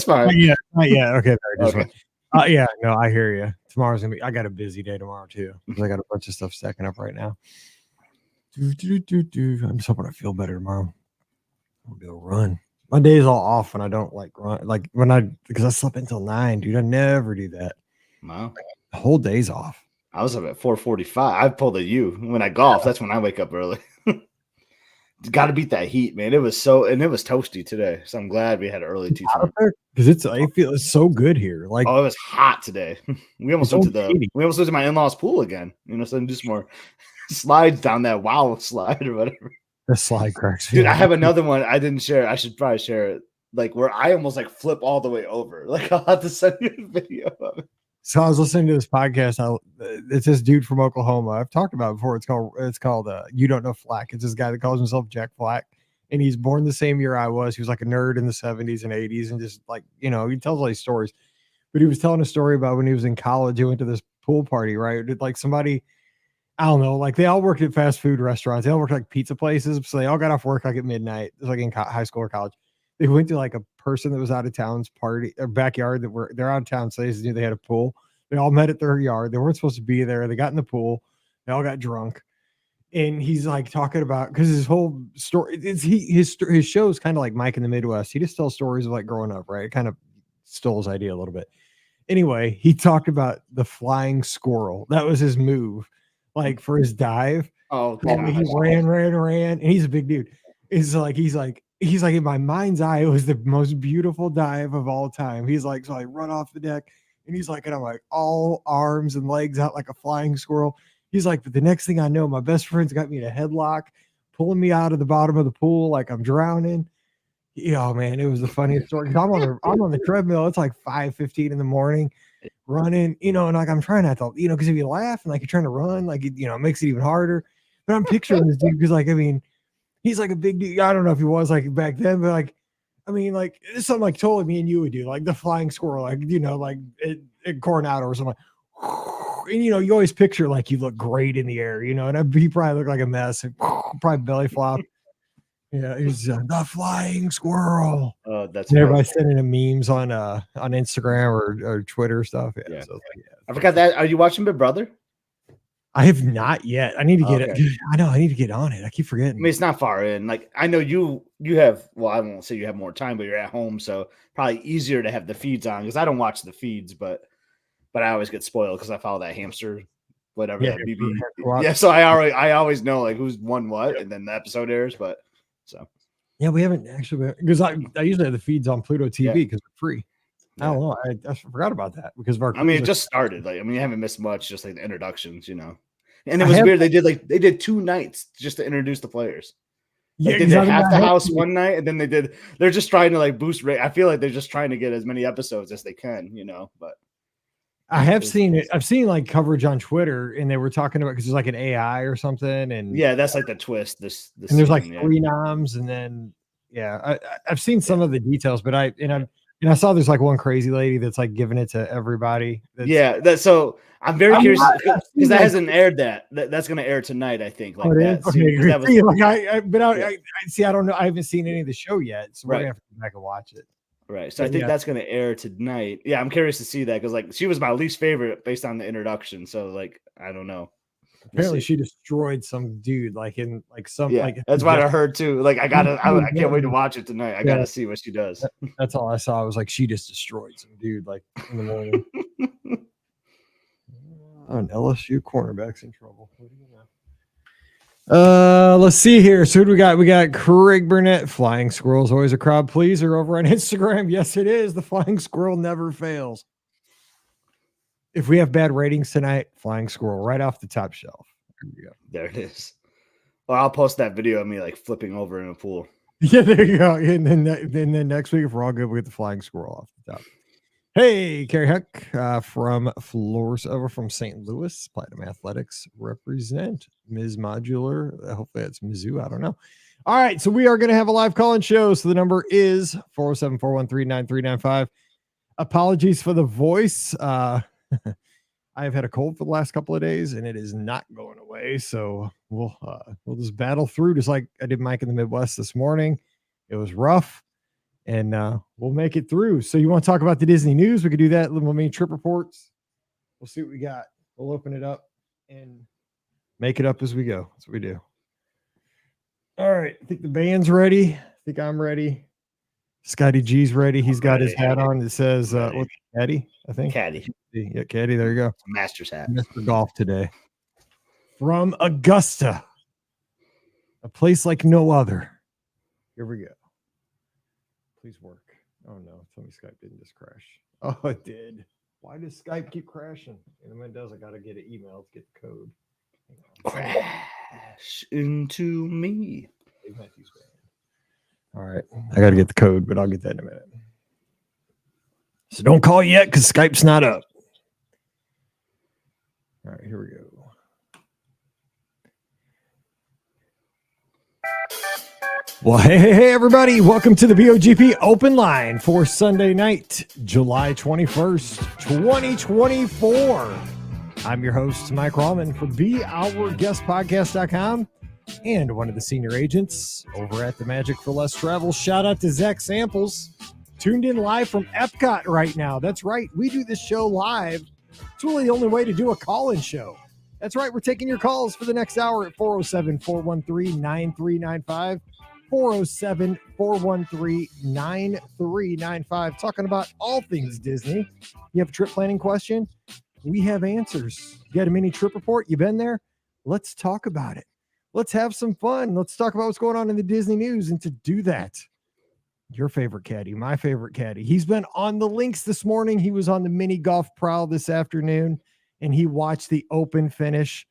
fine. Yeah, not yet. Okay, Okay. yeah, no, I hear you. Tomorrow's gonna be. I got a busy day tomorrow too because I got a bunch of stuff stacking up right now. I'm just hoping I feel better tomorrow. I'll be able to run. My day's all off when I don't like run. Like because I slept until 9, dude. I never do that. Wow. The whole day's off. I was up at 4:45. I pulled a U when I golf. That's when I wake up early. Got to beat that heat, man. It was toasty today. So I'm glad we had an early tea time. Because I feel it's so good here. Like, oh, it was hot today. We almost went to my in-laws pool again. So just more slides down that slide or whatever. The slide cracks. Dude, I have another one I didn't share. I should probably share it. Like where I almost like flip all the way over. Like I'll have to send you a video of it. So I was listening to this podcast. It's this dude from Oklahoma. I've talked about it before. It's called You Don't Know Flack. It's this guy that calls himself Jack Flack, and he's born the same year I was. He was like a nerd in the 70s and 80s, and just like he tells all these stories. But he was telling a story about when he was in college. He went to this pool party, right? Like somebody, I don't know, like they all worked at fast food restaurants. They all worked like pizza places, so they all got off work like at midnight. It was like in high school or college. They went to like a person that was out of town's party or backyard they're out of town, so they just knew they had a pool. They all met at their yard. They weren't supposed to be there. They got in the pool. They all got drunk, and he's like talking about because his whole story his show is kind of like Mike in the Midwest. He just tells stories of like growing up, right? It kind of stole his idea a little bit. Anyway, he talked about the flying squirrel. That was his move, like for his dive. Oh, and he ran, and he's a big dude. He's like in my mind's eye, it was the most beautiful dive of all time. He's like, so I run off the deck, and he's like, and I'm like all arms and legs out like a flying squirrel. He's like, but the next thing I know, my best friend's got me in a headlock, pulling me out of the bottom of the pool like I'm drowning. Oh man, it was the funniest story. I'm on the treadmill. It's like 5:15 in the morning, running, and like I'm trying not to, because if you laugh and like you're trying to run, like it makes it even harder. But I'm picturing this dude because like he's like a big dude. I don't know if he was like back then, but like like it's something like totally me and you would do, like the flying squirrel, like like at Coronado or something. And you always picture like you look great in the air, and he probably looked like a mess, probably belly flop. Yeah, he's the flying squirrel. That's everybody sending him memes on Instagram or Twitter stuff. Yeah. So, I forgot that. Are you watching Big Brother? I have not yet. I need to get it. I know I need to get on it. I keep forgetting. I mean, it's not far in. Like I know you have. Well, I won't say you have more time, but you're at home, so probably easier to have the feeds on because I don't watch the feeds, but I always get spoiled because I follow that hamster, whatever that BB. Yeah, so I always know like who's won what, and then the episode airs, but. So, yeah, we haven't actually because I usually have the feeds on Pluto TV because they're free. Yeah. I don't know. I forgot about that because of our. It just started. Like, you haven't missed much. Just like the introductions, And it was weird. They did 2 nights just to introduce the players. Like, they did half the house one night, and then they're just trying to like boost rate. I feel like they're just trying to get as many episodes as they can, But I have seen it. I've seen like coverage on Twitter, and they were talking about because there's like an AI or something, and that's like the twist. This and there's like 3 noms, and then I've seen some of the details, but I saw there's like one crazy lady that's like giving it to everybody. So I'm very curious because that hasn't aired. That's going to air tonight, I think. Like that. I don't know. I haven't seen any of the show yet, so we're gonna have to go back and watch it. Right. So I think that's going to air tonight. Yeah, I'm curious to see that because like she was my least favorite based on the introduction. So like I don't know. Apparently she destroyed some dude like in like some like that's what I heard too. Like I can't wait to watch it tonight. I gotta see what she does. That's all I saw. I was like she just destroyed some dude like in the morning. An LSU cornerback's in trouble. What do you know? Let's see here. So who do we got? We got Craig Burnett. Flying squirrel's always a crowd pleaser over on Instagram. Yes, it is. The flying squirrel never fails. If we have bad ratings tonight, flying squirrel right off the top shelf. There it is. Well, I'll post that video of me like flipping over in a pool. Yeah, there you go. And then next week, if we're all good, we get the flying squirrel off the top. Hey, Carrie Huck from Floors over from St. Louis. Platinum Athletics represent Ms. Modular. Hopefully that's Mizzou. I don't know. All right, so we are going to have a live call-in show. So the number is 407-413-9395. Apologies for the voice. I've had a cold for the last couple of days, and it is not going away. So we'll just battle through, just like I did Mike in the Midwest this morning. It was rough. and we'll make it through. So you want to talk about the Disney news? We could do that. Little mini trip reports. We'll see what we got. We'll open it up and make it up as we go. That's what we do. All right. I think the band's ready. I think I'm ready. Scotty G's ready. He's got his hat on that says what's Caddy, I think. Caddy. Yeah, Caddy. There you go. Master's hat. Mr. Golf today. From Augusta. A place like no other. Here we go. Please work. Oh no, tell me Skype didn't just crash. Oh, it did. Why does Skype keep crashing? And when it does, I gotta get an email to get the code. Crash into me. All right. I gotta get the code, but I'll get that in a minute. So don't call yet because Skype's not up. All right, here we go. Well, hey, everybody. Welcome to the BOGP Open Line for Sunday night, July 21st, 2024. I'm your host, Mike Rallman from BeOurGuestPodcast.com and one of the senior agents over at the Magic for Less Travel. Shout out to Zach Samples, tuned in live from Epcot right now. That's right. We do this show live. It's really the only way to do a call-in show. That's right. We're taking your calls for the next hour at 407-413-9395. 407-413-9395. Talking about all things Disney. You have a trip planning question? We have answers. You got a mini trip report? You been there? Let's talk about it. Let's have some fun. Let's talk about what's going on in the Disney news. And to do that, your favorite caddy, my favorite caddy. He's been on the links this morning. He was on the mini golf prowl this afternoon, and he watched the open finish.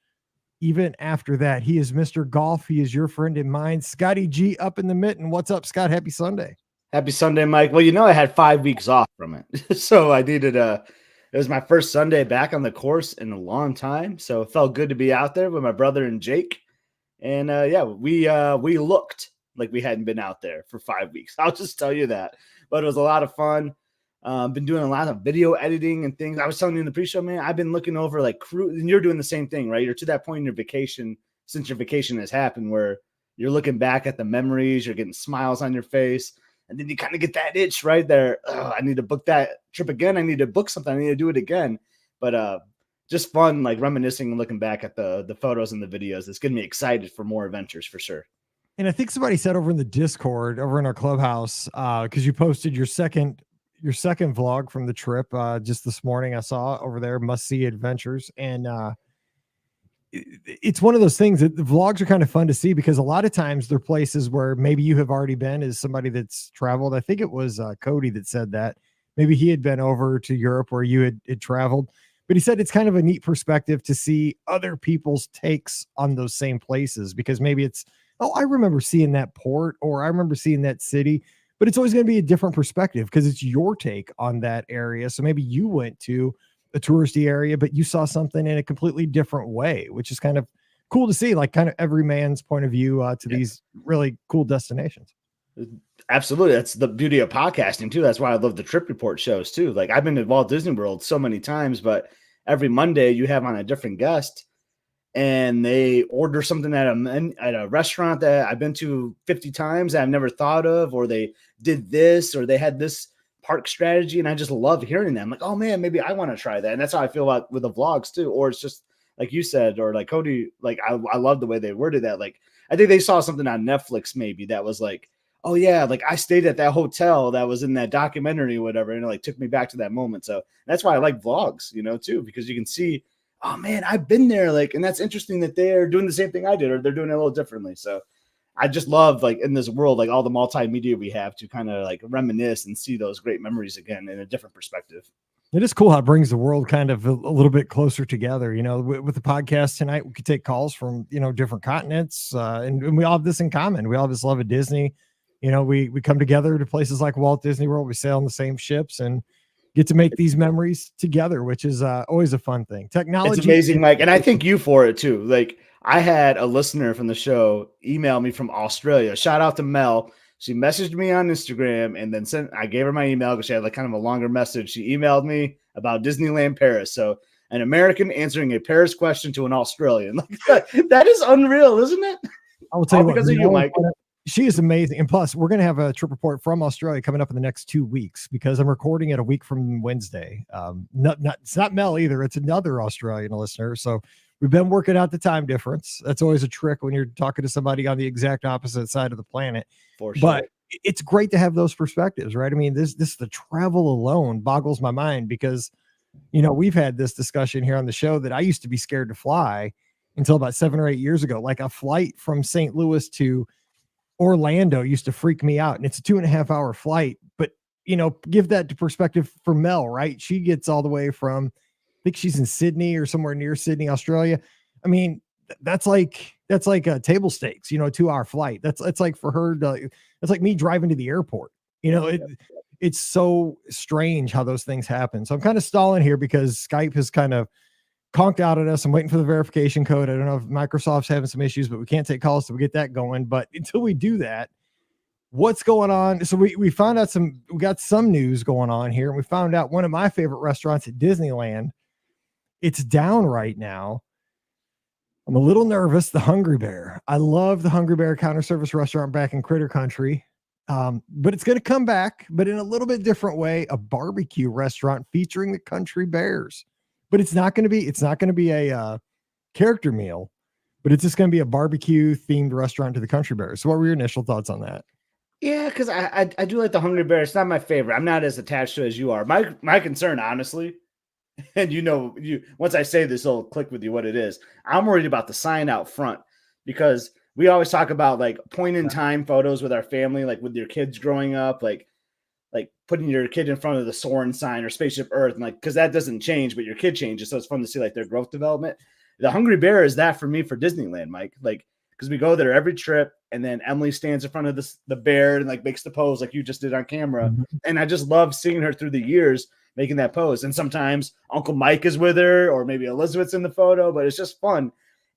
Even after that, he is Mr. Golf. He is your friend and mine. Scotty G up in the mitten. What's up, Scott? Happy Sunday. Happy Sunday, Mike. Well, I had 5 weeks off from it. So I needed it was my first Sunday back on the course in a long time. So it felt good to be out there with my brother and Jake. And we looked like we hadn't been out there for 5 weeks. I'll just tell you that. But it was a lot of fun. Been doing a lot of video editing and things. I was telling you in the pre-show, man, I've been looking over like crew, and you're doing the same thing, right? You're to that point in your vacation, since your vacation has happened, where you're looking back at the memories, you're getting smiles on your face, and then you kind of get that itch right there. Oh, I need to book that trip again. I need to book something. I need to do it again. But just fun, like reminiscing and looking back at the photos and the videos. It's getting me excited for more adventures for sure. And I think somebody said over in the Discord, over in our clubhouse, because you posted your second vlog from the trip just this morning. I saw over there, Must See Adventures. And it's one of those things that the vlogs are kind of fun to see, because a lot of times they're places where maybe you have already been as somebody that's traveled. I think it was Cody that said that maybe he had been over to Europe where you had traveled, but he said it's kind of a neat perspective to see other people's takes on those same places, because maybe it's, oh, I remember seeing that port, or I remember seeing that city. But it's always going to be a different perspective because it's your take on that area. So maybe you went to a touristy area, but you saw something in a completely different way, which is kind of cool to see, like kind of every man's point of view to these really cool destinations. Absolutely. That's the beauty of podcasting too. That's why I love the trip report shows too. Like I've been to Walt Disney World so many times, but every Monday you have on a different guest, and they order something at a restaurant that I've been to 50 times that I've never thought of, or they did this, or they had this park strategy. And I just love hearing them. Like, oh man, maybe I want to try that. And that's how I feel about with the vlogs too. Or it's just like you said, or like Cody, like I love the way they worded that. Like, I think they saw something on Netflix maybe that was like, oh yeah, like I stayed at that hotel that was in that documentary or whatever. And it like took me back to that moment. So that's why I like vlogs, too, because you can see, oh man, I've been there. Like, and that's interesting that they're doing the same thing I did, or they're doing it a little differently. So I just love, like, in this world, like all the multimedia we have to kind of like reminisce and see those great memories again in a different perspective. It is cool how it brings the world kind of a little bit closer together. With the podcast tonight, we could take calls from, different continents, and we all have this in common. We all have this love of Disney. We come together to places like Walt Disney World. We sail on the same ships and get to make these memories together, which is always a fun thing. Technology. It's amazing, Mike. And I thank you for it too. Like, I had a listener from the show email me from Australia. Shout out to Mel. She messaged me on Instagram and then I gave her my email because she had like kind of a longer message. She emailed me about Disneyland Paris. So an American answering a Paris question to an Australian. Like, that is unreal, isn't it? I will tell you what, because of you, Mike. She is amazing. And plus, we're going to have a trip report from Australia coming up in the next 2 weeks because I'm recording it a week from Wednesday. It's not Mel either. It's another Australian listener. So we've been working out the time difference. That's always a trick when you're talking to somebody on the exact opposite side of the planet. For sure. But it's great to have those perspectives, right? I mean, this the travel alone boggles my mind because, we've had this discussion here on the show that I used to be scared to fly until about 7 or 8 years ago. Like a flight from St. Louis to Orlando used to freak me out, and it's a 2.5 hour flight. But give that to perspective for Mel, right? She gets all the way from, I think she's in Sydney or somewhere near Sydney, Australia. I mean, that's like a table stakes, a 2-hour flight. That's like for her that's like me driving to the airport. It's so strange how those things happen. So I'm kind of stalling here because Skype has kind of conked out at us. I'm waiting for the verification code. I don't know if Microsoft's having some issues, but we can't take calls till we get that going. But until we do that, what's going on? So we found out we got some news going on here. And we found out one of my favorite restaurants at Disneyland, it's down right now. I'm a little nervous. The Hungry Bear. I love the Hungry Bear counter service restaurant back in Critter Country. But it's going to come back, but in a little bit different way, a barbecue restaurant featuring the Country Bears. But it's not going to be a character meal, but it's just going to be a barbecue themed restaurant to the Country Bears. So what were your initial thoughts on that? Yeah, because I do like the Hungry Bear. It's not my favorite. I'm not as attached to it as you are. My concern, honestly, and once I say this, it'll click with you what it is. I'm worried about the sign out front because we always talk about like point in time photos with our family, like with your kids growing up, like putting your kid in front of the Soarin' sign or Spaceship Earth, and like, because that doesn't change, but your kid changes. So it's fun to see like their growth development. The Hungry Bear is that for me for Disneyland, Mike, like, because we go there every trip and then Emily stands in front of the bear and like makes the pose like you just did on camera. Mm-hmm. And I just love seeing her through the years making that pose. And sometimes Uncle Mike is with her or maybe Elizabeth's in the photo, but it's just fun.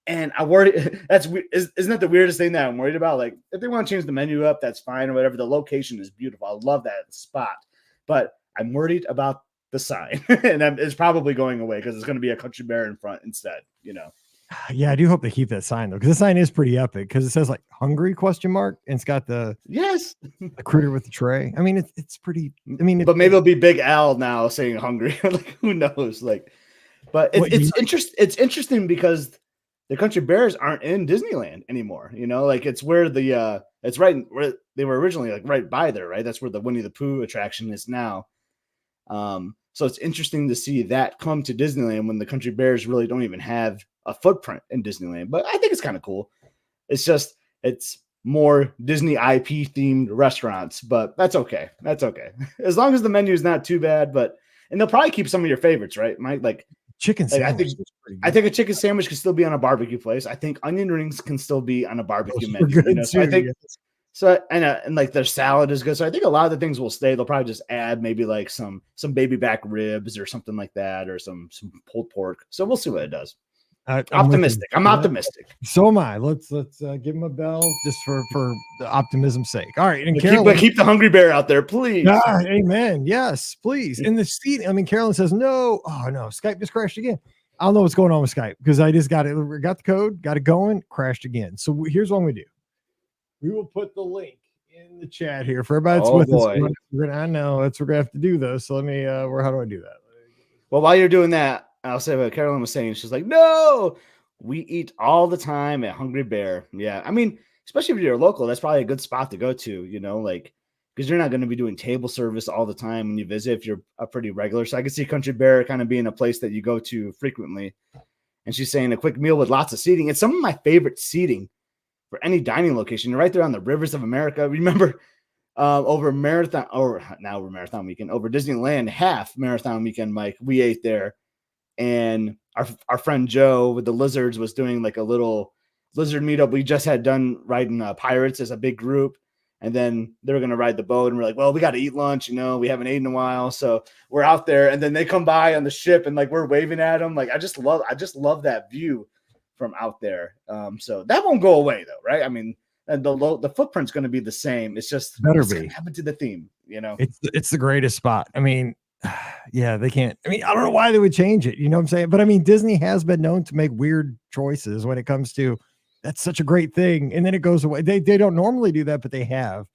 And I worry isn't that the weirdest thing that I'm worried about? Like if they want to change the menu up, that's fine or whatever. The location is beautiful. I love that spot, but I'm worried about the sign and it's probably going away because it's going to be a Country Bear in front instead, Yeah, I do hope they keep that sign though, because the sign is pretty epic because it says like "hungry?" and it's got the critter with the tray. I mean, it's pretty. I mean, but maybe it'll be Big Al now saying "hungry." Like who knows? Like, but it's interesting because the Country Bears aren't in Disneyland anymore. Like it's where it's right where they were originally, like right by there, right? That's where the Winnie the Pooh attraction is now. So it's interesting to see that come to Disneyland when the Country Bears really don't even have a footprint in Disneyland. But I think it's kind of cool. It's more Disney IP themed restaurants, but that's okay. That's okay. As long as the menu is not too bad, and they'll probably keep some of your favorites, right, Mike? Like chicken sandwich. I think a chicken sandwich can still be on a barbecue place. I think onion rings can still be on a barbecue menu. So I think so, and like their salad is good. So I think a lot of the things will stay. They'll probably just add maybe like some baby back ribs or something like that, or some pulled pork. So we'll see what it does. I'm optimistic. I'm optimistic. So am I. Let's give him a bell just for the optimism's sake. All right, and Carolyn, keep the Hungry Bear out there, please. Amen. Yes, please. In the seat, Carolyn says no. Oh no, Skype just crashed again. I don't know what's going on with Skype because I just got the code, got it going, crashed again. So here's what we do. We will put the link in the chat here for everybody that's with us. I know we're gonna have to do this. So let me. How do I do that? Well, while you're doing that, I'll say what Carolyn was saying. She's like, no, we eat all the time at Hungry Bear. Yeah. I mean, especially if you're local, that's probably a good spot to go to, like, because you're not going to be doing table service all the time when you visit if you're a pretty regular. So I can see Country Bear kind of being a place that you go to frequently. And she's saying a quick meal with lots of seating. It's some of my favorite seating for any dining location. You're right there on the rivers of America. Remember over Disneyland, half marathon weekend, Mike, we ate there. And our friend Joe with the lizards was doing like a little lizard meetup. We just had done riding pirates as a big group. And then they were going to ride the boat. And we're like, well, we got to eat lunch. We haven't eaten in a while. So we're out there. And then they come by on the ship and like we're waving at them. Like I just love that view from out there. So that won't go away though, right? I mean, and the footprint's going to be the same. It's just better be happen to the theme, It's the greatest spot. I mean, yeah, they can't. I mean, I don't know why they would change it. You know what I'm saying? But I mean, Disney has been known to make weird choices when it comes to That's such a great thing. And then it goes away. They don't normally do that, but they have.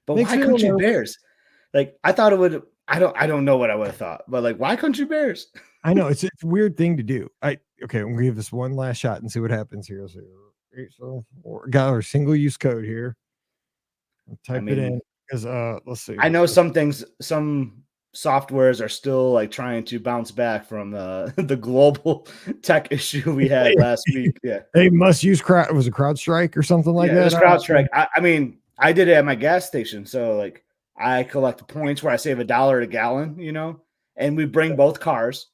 But Makes why me a little country nervous. bears? Like I thought it would. I don't know what I would have thought, but like why country bears? I know it's a weird thing to do. Okay, I'm gonna give this one last shot and see what happens here. So got our single use code here. I'll I type it in mean, because let's see. I know some things, some softwares are still like trying to bounce back from the global tech issue we had last week. Yeah, They must use crowd. Was it CrowdStrike or something like yeah, that? this CrowdStrike. I mean, I did it at my gas station, so like I collect points where I save $1 a gallon, and we bring both cars.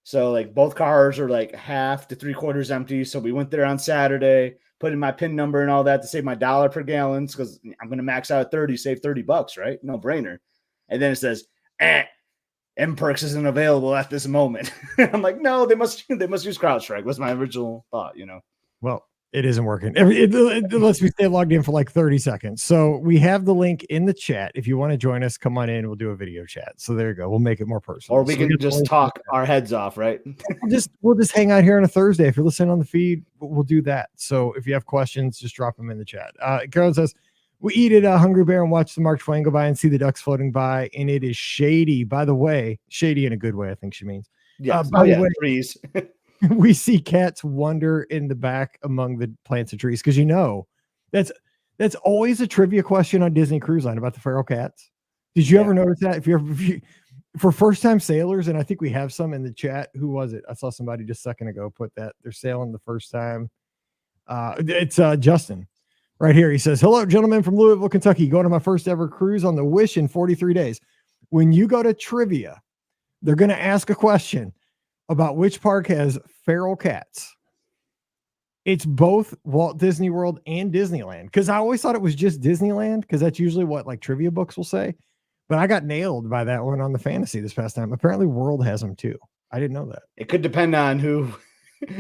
So like both cars are like half to 3/4 empty. So we went there on Saturday, put in my PIN number and all that to save my $1 per gallon because I'm going to max out at 30, save $30, right? No brainer. And then it says, M-Perks isn't available at this moment. I'm like, no, they must use CrowdStrike. Was my original thought, Well, it isn't working. It lets me stay logged in for like 30 seconds. So we have the link in the chat. If you want to join us, come on in. We'll do a video chat. So there you go. We'll make it more personal. Or we can just talk our heads off, right? We'll just hang out here on a Thursday. If you're listening on the feed, we'll do that. So if you have questions, just drop them in the chat. Carolyn says, we eat at a Hungry Bear and watch the Mark Twain go by and see the ducks floating by. And it is shady, by the way. Shady in a good way, I think she means. Yes. By the way, trees. we see cats wander in the back among the plants and trees because that's always a trivia question on Disney Cruise Line about the feral cats. Did you ever notice that? If you for first time sailors, and I think we have some in the chat. Who was it? I saw somebody just a second ago put that they're sailing the first time. It's Justin right here. He says, "Hello, gentlemen from Louisville, Kentucky. Going to my first ever cruise on the Wish in 43 days. When you go to trivia, they're going to ask a question about which park has feral cats. It's both Walt Disney World and Disneyland. Because I always thought it was just Disneyland, because that's usually what like trivia books will say. But I got nailed by that one on the fantasy this past time. Apparently World has them too. I didn't know that. It could depend on who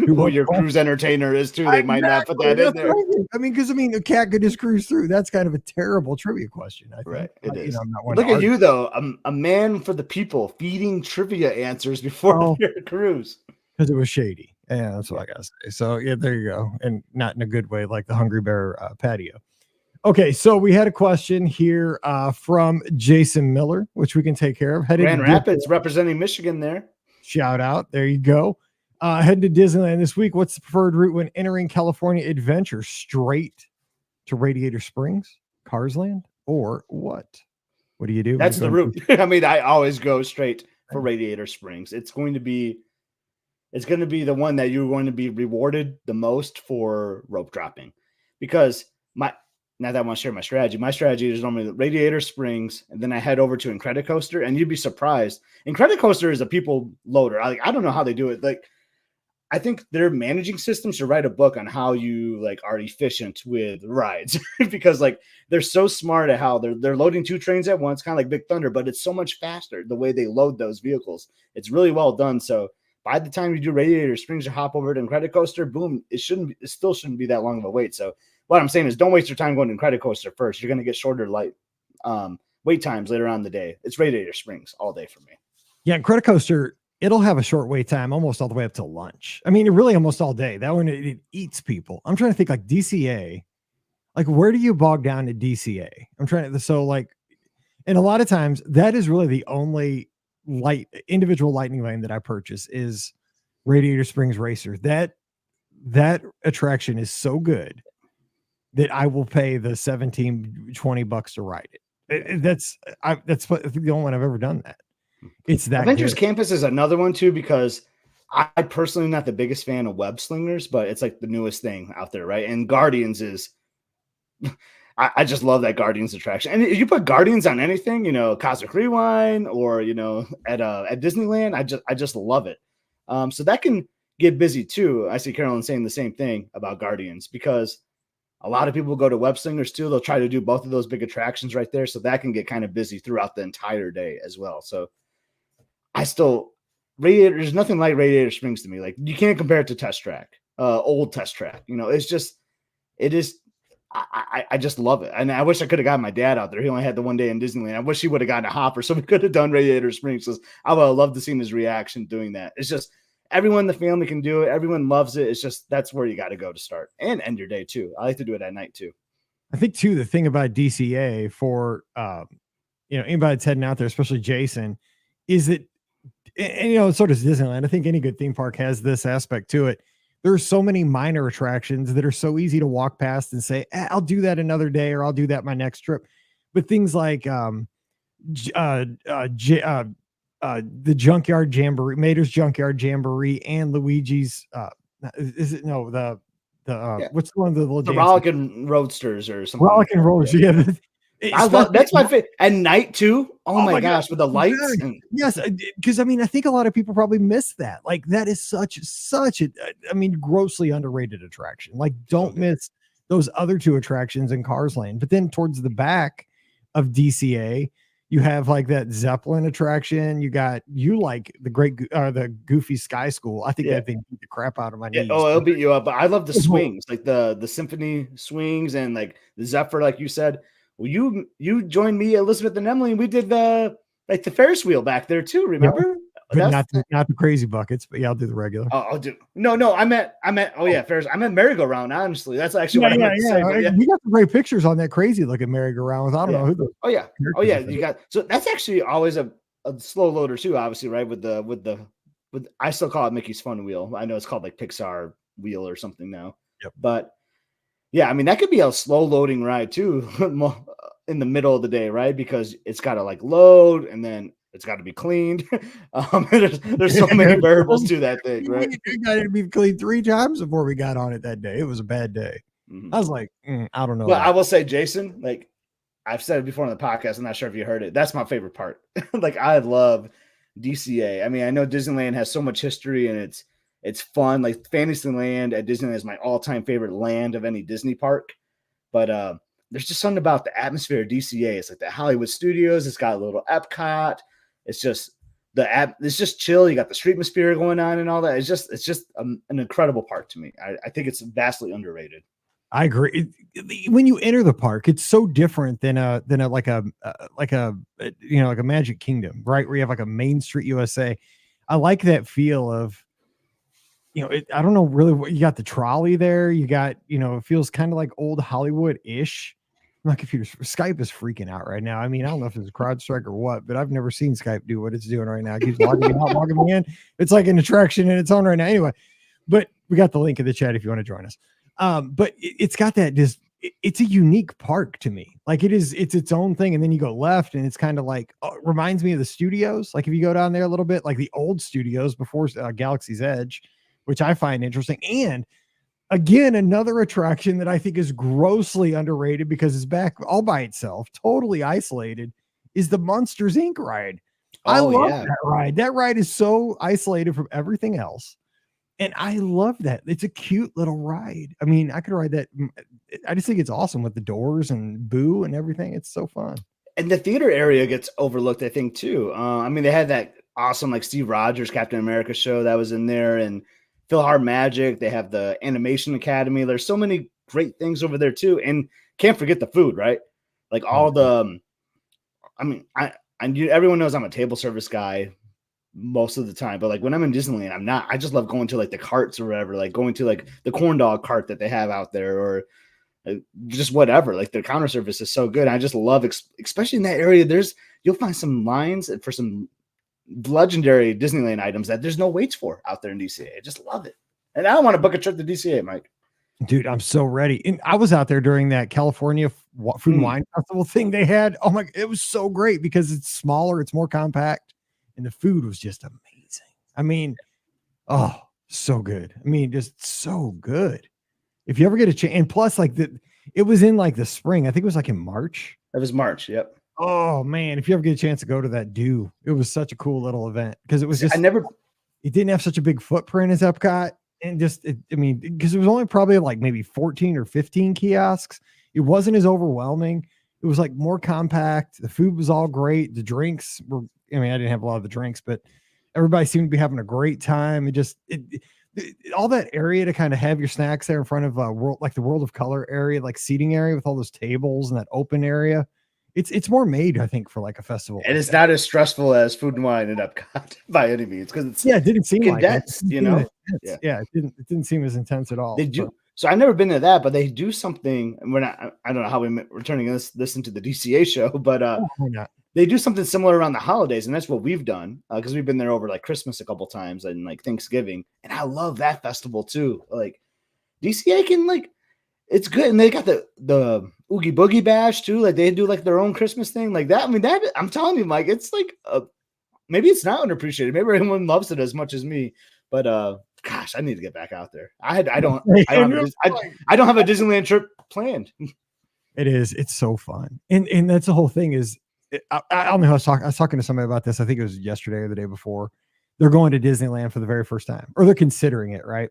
your cruise entertainer is too. They might not put that in there. I mean, a cat could just cruise through. That's kind of a terrible trivia question. I think. Right. It is. I'm not one Look at you though, a man for the people, feeding trivia answers before your cruise. Because it was shady. Yeah, that's what I gotta say. So yeah, there you go. And not in a good way, like the Hungry Bear patio. Okay, so we had a question here from Jason Miller, which we can take care of. Grand Rapids representing Michigan there. Shout out. There you go. Heading to Disneyland this week. What's the preferred route when entering California Adventure? Straight to Radiator Springs, Carsland, or what? What do you do? That's the route. I mean, I always go straight for Radiator Springs. It's going to be the one that you're going to be rewarded the most for rope dropping, because now that I want to share my strategy is normally Radiator Springs, and then I head over to Incredicoaster, and you'd be surprised. Incredicoaster is a people loader. I don't know how they do it. Like, I think their managing systems should write a book on how you like are efficient with rides because like they're so smart at how they're loading 2 trains at once, kind of like Big Thunder, but it's so much faster the way they load those vehicles. It's really well done. So by the time you do Radiator Springs, you hop over to Incredicoaster, boom, it still shouldn't be that long of a wait. So what I'm saying is don't waste your time going to Incredicoaster first. You're going to get shorter wait times later on in the day. It's Radiator Springs all day for me. Yeah, Incredicoaster, it'll have a short wait time almost all the way up to lunch. I mean, really almost all day. That one, it eats people. I'm trying to think like DCA. Like, where do you bog down to DCA? I'm trying to, so like, and a lot of times that is really the only individual lightning lane that I purchase is Radiator Springs Racer. That attraction is so good that I will pay the $17-20 to ride it. That's the only one I've ever done that. It's that Adventures good. Campus is another one too, because I personally am not the biggest fan of web slingers, but it's like the newest thing out there, right? And Guardians is I just love that Guardians attraction. And if you put Guardians on anything, Cosmic Rewind or at Disneyland, I just love it. So that can get busy too. I see Carolyn saying the same thing about Guardians, because a lot of people go to web slingers too. They'll try to do both of those big attractions right there. So that can get kind of busy throughout the entire day as well. So there's nothing like Radiator Springs to me. Like, you can't compare it to Test Track, old Test Track. It is. I just love it. And I wish I could have gotten my dad out there. He only had the one day in Disneyland. I wish he would have gotten a hopper so we could have done Radiator Springs, because I would have loved to see his reaction doing that. It's just, everyone in the family can do it. Everyone loves it. It's just that's where you got to go to start and end your day too. I like to do it at night too. I think too, the thing about DCA for anybody that's heading out there, especially Jason, is that, and so does Disneyland. I think any good theme park has this aspect to it. There's so many minor attractions that are so easy to walk past and say, I'll do that another day, or I'll do that my next trip. But things like the Junkyard Jamboree, Mater's Junkyard Jamboree, and Luigi's. Is it no the what's one of the little the Rollickin' Roadsters or something? Rollickin' Roadsters, yeah. I love that's my favorite at night too. Oh my gosh, with the lights. Yes, because I think a lot of people probably miss that. Like that is such a grossly underrated attraction. Like don't miss those other two attractions in Cars Lane. But then towards the back of DCA, you have like that Zeppelin attraction. You like the Goofy Sky School. I think that thing beat the crap out of my knees. Oh, it'll beat you up. But I love the swings, like the symphony swings and like the Zephyr, like you said. Well, you joined me, Elizabeth and Emily, and we did the Ferris wheel back there too. Remember? Not the crazy buckets, but yeah, I'll do the regular. Oh, I'll do no. I meant Ferris. I meant merry-go-round. Honestly, that's actually what I meant to say. We got some great pictures on that crazy looking merry-go-round. I don't know who those. Oh yeah. You got so that's actually always a slow loader too. Obviously, right? With I still call it Mickey's Fun Wheel. I know it's called like Pixar Wheel or something now. Yep. But yeah, that could be a slow loading ride too in the middle of the day, right? Because it's got to like load and then it's got to be cleaned. There's so many variables to that thing, right? It got to be cleaned 3 times before we got on it that day. It was a bad day. Mm-hmm. I was like, I don't know. Well, I will say, Jason, like I've said it before on the podcast. I'm not sure if you heard it. That's my favorite part. Like I love DCA. I know Disneyland has so much history and it's fun. Like Fantasyland at Disneyland is my all-time favorite land of any Disney park. But there's just something about the atmosphere of DCA. It's like the Hollywood Studios. It's got a little Epcot. It's just it's just chill. You got the Streetmosphere going on and all that. It's just an incredible park to me. I think it's vastly underrated. I agree. When you enter the park, it's so different than a Magic Kingdom, right? Where you have like a Main Street USA. I like that feel of, I don't know really what you got. The trolley there, you got, it feels kind of like old Hollywood-ish. My computer, Skype is freaking out right now. I don't know if it's a crowd strike or what, but I've never seen Skype do what it's doing right now. It keeps logging me out, logging me in. It's like an attraction in its own right now. Anyway, but we got the link in the chat if you want to join us. But it's got that it's a unique park to me. Like it's its own thing. And then you go left and it's kind of like, reminds me of the studios. Like if you go down there a little bit, like the old studios before Galaxy's Edge, which I find interesting. And again, another attraction that I think is grossly underrated because it's back all by itself, totally isolated, is the Monsters Inc. ride. I love that ride. That ride is so isolated from everything else. And I love that. It's a cute little ride. I could ride that. I just think it's awesome with the doors and Boo and everything. It's so fun. And the theater area gets overlooked, I think, too. They had that awesome, like Steve Rogers, Captain America show that was in there, and Philhar Magic. They have the Animation Academy. There's so many great things over there too, and can't forget the food, right? Like all the, everyone knows I'm a table service guy most of the time, but like when I'm in Disneyland, I'm not. I just love going to like the carts or whatever, like going to like the corn dog cart that they have out there, or just whatever. Like their counter service is so good. I just love, especially in that area. You'll find some lines for some legendary Disneyland items that there's no waits for out there in DCA. I just love it. And I don't want to book a trip to DCA, Mike. Dude, I'm so ready. And I was out there during that California Food and Wine Festival thing they had. Oh my, it was so great because it's smaller, it's more compact, and the food was just amazing. So good. Just so good. If you ever get a chance, and plus it was in like the spring. I think it was like in March. It was March. Yep. Oh man, if you ever get a chance to go to that, it was such a cool little event because it was just, it didn't have such a big footprint as Epcot, and because it was only probably like maybe 14 or 15 kiosks. It wasn't as overwhelming. It was like more compact. The food was all great. The drinks were, I didn't have a lot of the drinks, but everybody seemed to be having a great time. All that area to kind of have your snacks there in front of the World of Color area, like seating area with all those tables and that open area. it's more made, I think, for like a festival. And like it's that. not as stressful as Food and Wine in Epcot by any means, because it's Yeah, it didn't seem like it. condensed, you know? Yeah. Yeah, it didn't seem as intense at all. They But do. So I've never been to that, but they do something. And we're not. I don't know how we're turning this into the DCA show, but oh, why not? they do something similar around the holidays, and that's what we've done because we've been there over like Christmas a couple times and like Thanksgiving, and I love that festival too. Like DCA can like it's good, and they got the Oogie Boogie Bash too. Like they do like their own Christmas thing like that. I mean that I'm telling you, Mike, it's like maybe it's not underappreciated. Maybe everyone loves it as much as me, but gosh, I need to get back out there. I don't have a Disneyland trip planned. It is. It's so fun, and that's the whole thing. Is I don't know. I was talking to somebody about this. I think it was yesterday or the day before. They're going to Disneyland for the very first time, or they're considering it, right?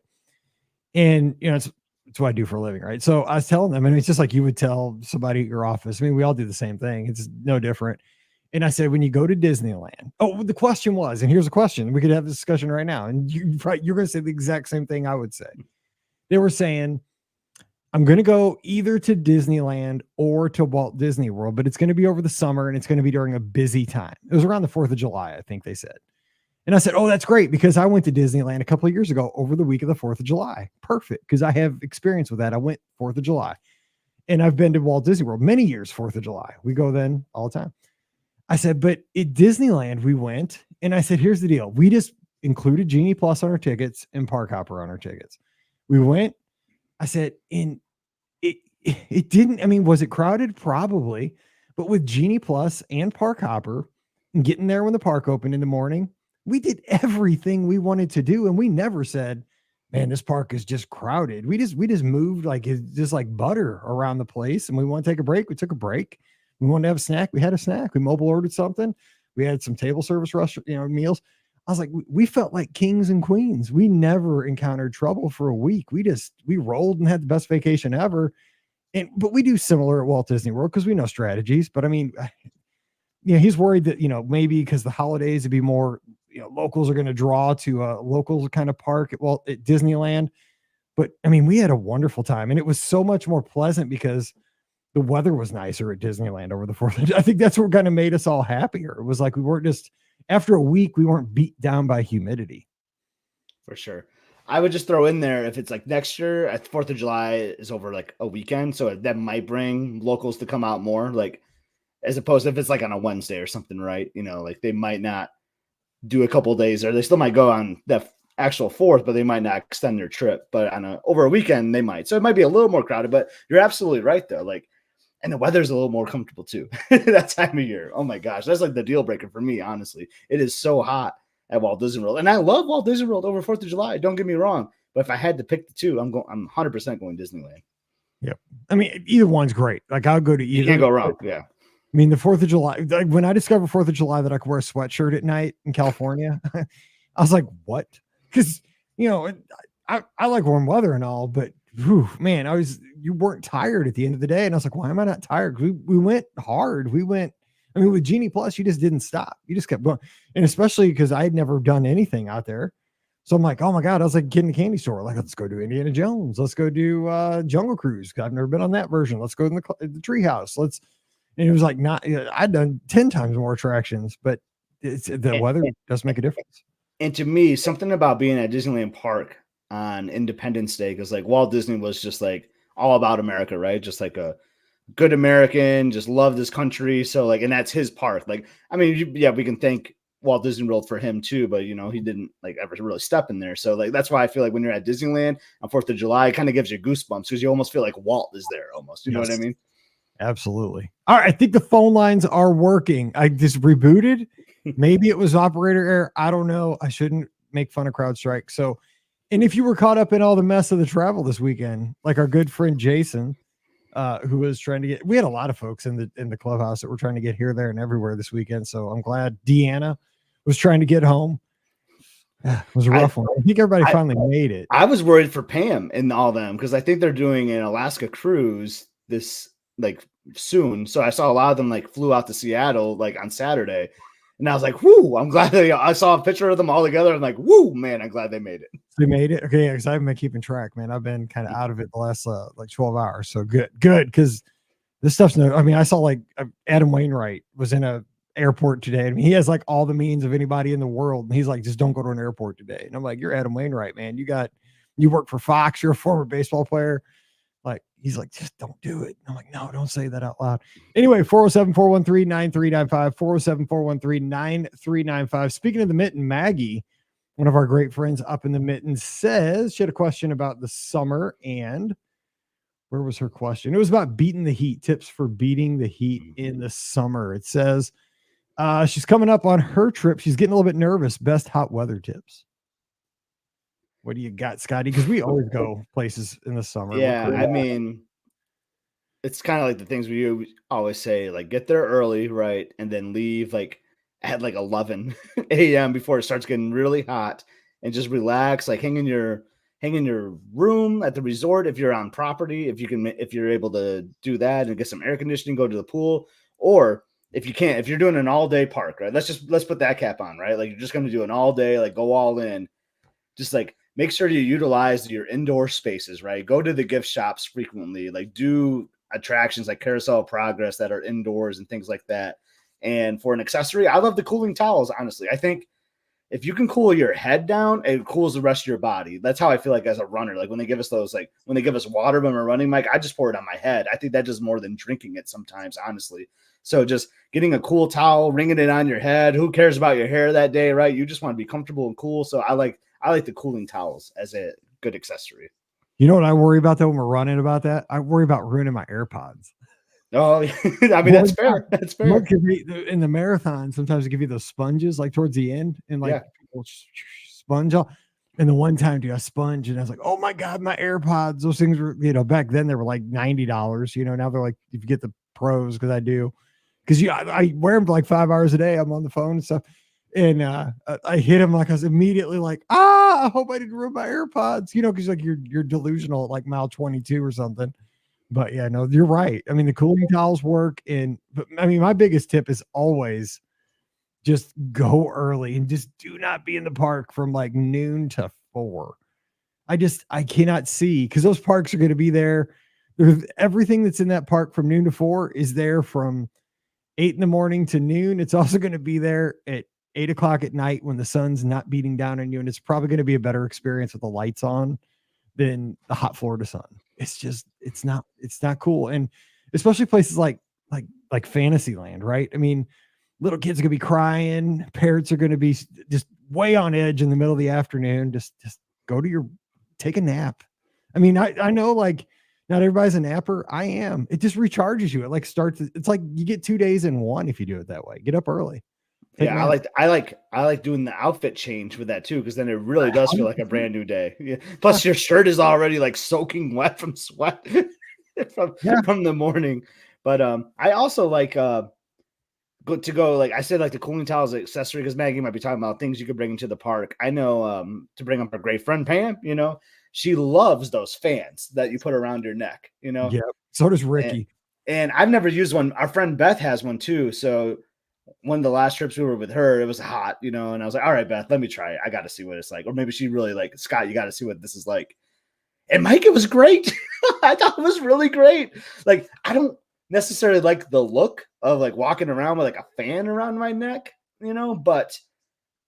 And it's what I do for a living, right? So I was telling them, and it's just like you would tell somebody at your office. I mean, we all do the same thing. It's no different. And I said, when you go to Disneyland, the question was, and here's a question. We could have this discussion right now, and you're going to say the exact same thing I would say. They were saying, I'm going to go either to Disneyland or to Walt Disney World, but it's going to be over the summer and it's going to be during a busy time. It was around the 4th of July, I think they said. And I said, oh, that's great, because I went to Disneyland a couple of years ago over the week of the 4th of July. Perfect, because I have experience with that. I went 4th of July, and I've been to Walt Disney World many years, 4th of July. We go then all the time. I said, but at Disneyland we went, and I said, here's the deal. We just included Genie Plus on our tickets and Park Hopper on our tickets. We went, I said, it didn't, I mean, was it crowded? Probably. But with Genie Plus and Park Hopper and getting there when the park opened in the morning, we did everything we wanted to do. And we never said, man, this park is just crowded. We just moved like it's just like butter around the place. And we want to take a break. We took a break. We wanted to have a snack. We had a snack. We mobile ordered something. We had some table service restaurant, meals. I was like, we felt like kings and queens. We never encountered trouble for a week. We rolled and had the best vacation ever. But we do similar at Walt Disney World because we know strategies. But I mean, he's worried that, maybe because the holidays would be more, locals are going to draw to a local kind of park at Disneyland. But I mean, we had a wonderful time, and it was so much more pleasant because the weather was nicer at Disneyland over the 4th. I think that's what kind of made us all happier. It was like we weren't just, after a week, we weren't beat down by humidity. For sure. I would just throw in there, if it's like next year at 4th of July is over like a weekend, so that might bring locals to come out more, like as opposed to if it's like on a Wednesday or something, right? Like they might not do a couple days, or they still might go on the actual 4th, but they might not extend their trip. But over a weekend, they might. So it might be a little more crowded, but you're absolutely right though. Like, and the weather's a little more comfortable too. That time of year. Oh my gosh. That's like the deal breaker for me, honestly. It is so hot at Walt Disney World. And I love Walt Disney World over 4th of July. Don't get me wrong. But if I had to pick the two, I'm 100% going Disneyland. Yep. I mean, either one's great. Like I'll go to either. You can't go wrong. Yeah. I mean, the 4th of July, like when I discovered 4th of July that I could wear a sweatshirt at night in California, I was like, what? Because, I like warm weather and all, but whew, man, you weren't tired at the end of the day. And I was like, why am I not tired? We went hard. With Genie Plus, you just didn't stop. You just kept going. And especially because I had never done anything out there. So I'm like, oh my God, I was like getting a candy store. Like, let's go do Indiana Jones. Let's go do Jungle Cruise. I've never been on that version. Let's go in the treehouse. And it was like, I'd done 10 times more attractions, but the weather does make a difference. And to me, something about being at Disneyland Park on Independence Day, because like Walt Disney was just like all about America, right? Just like a good American, just love this country. So like, and that's his park. Like, I mean, yeah, we can thank Walt Disney World for him too, but he didn't like ever really step in there. So like, that's why I feel like when you're at Disneyland on 4th of July, it kind of gives you goosebumps because you almost feel like Walt is there almost. You know what I mean? Absolutely. All right. I think the phone lines are working. I just rebooted. Maybe it was operator error. I don't know. I shouldn't make fun of CrowdStrike. So, and if you were caught up in all the mess of the travel this weekend, like our good friend Jason, who was trying to get, we had a lot of folks in the clubhouse that were trying to get here, there, and everywhere this weekend. So I'm glad Deanna was trying to get home. It was a rough one. I think everybody finally made it. I was worried for Pam and all them because I think they're doing an Alaska cruise this like soon. So I saw a lot of them like flew out to Seattle like on Saturday. And I was like, whoo, I'm glad I saw a picture of them all together. I'm like, whoo, man, I'm glad they made it. They made it? Okay, because I haven't been keeping track, man. I've been kind of out of it the last like 12 hours. So good. Because This stuff's no. I mean, I saw like Adam Wainwright was in a airport today. I mean, he has like all the means of anybody in the world, and he's like, just don't go to an airport today. And I'm like, you're Adam Wainwright, man. You work for Fox. You're a former baseball player. Like, he's like, just don't do it. And I'm like, no, don't say that out loud. Anyway, 407-413-9395, 407-413-9395. Speaking of the Mitten, Maggie, one of our great friends up in the Mitten, says she had a question about the summer. And where was her question? It was about beating the heat, tips for beating the heat in the summer. It says she's coming up on her trip. She's getting a little bit nervous. Best hot weather tips. What do you got, Scotty? Because we always go places in the summer. Yeah, I mean, it's kind of like the things we always say, like get there early, right? And then leave like at like 11 a.m. before it starts getting really hot, and just relax, like hang in your room at the resort if you're on property, if you're able to do that and get some air conditioning, go to the pool. Or if you can't, if you're doing an all-day park, right? Let's put that cap on, right? Like you're just going to do an all day, like go all in. Just like make sure you utilize your indoor spaces, right? Go to the gift shops frequently, like do attractions like Carousel of Progress that are indoors and things like that. And for an accessory, I love the cooling towels. Honestly, I think if you can cool your head down, it cools the rest of your body. That's how I feel like as a runner. Like when they give us those, like when they give us water when we're running, Mike, I just pour it on my head. I think that does more than drinking it sometimes, honestly. So just getting a cool towel, wringing it on your head. Who cares about your hair that day, right? You just want to be comfortable and cool. So I like the cooling towels as a good accessory. You know what I worry about though when we're running about that? I worry about ruining my AirPods. Oh, I mean, that's fair. That's fair. In the marathon, sometimes they give you those sponges like towards the end and like people sponge off. And the one time, dude, I sponge and I was like, oh my God, my AirPods. Those things were, back then they were like $90. Now they're like, if you get the pros, because I do. Because I wear them for like 5 hours a day. I'm on the phone and stuff. And I hit him like I was immediately like, I hope I didn't ruin my AirPods, because like you're delusional at like mile 22 or something. But yeah, no, you're right. I mean, the cooling towels work. But I mean, my biggest tip is always just go early and just do not be in the park from like noon to 4. I cannot see, because those parks are going to be there. Everything that's in that park from noon to 4 is there from 8 in the morning to noon. It's also going to be there at 8 o'clock at night when the sun's not beating down on you. And it's probably going to be a better experience with the lights on than the hot Florida sun. It's not cool. And especially places like Fantasyland, right? I mean, little kids are gonna be crying, parents are gonna be just way on edge in the middle of the afternoon. Just take a nap. I mean, I know like not everybody's a napper. I am. It just recharges you. It like it's like you get 2 days in one if you do it that way. Get up early. Yeah, I like doing the outfit change with that too, because then it really does feel like a brand new day. Yeah. Plus, your shirt is already like soaking wet from sweat from the morning. But I also like go like I said, like the cooling towels accessory, because Maggie might be talking about things you could bring into the park. I know to bring up our great friend Pam. She loves those fans that you put around your neck. Yeah. So does Ricky. And I've never used one. Our friend Beth has one too. So one of the last trips we were with her, it was hot, and I was like, all right, Beth, let me try it. I got to see what it's like. Or maybe she really like, Scott, you got to see what this is like. And Mike, it was great. I thought it was really great. Like, I don't necessarily like the look of like walking around with like a fan around my neck, but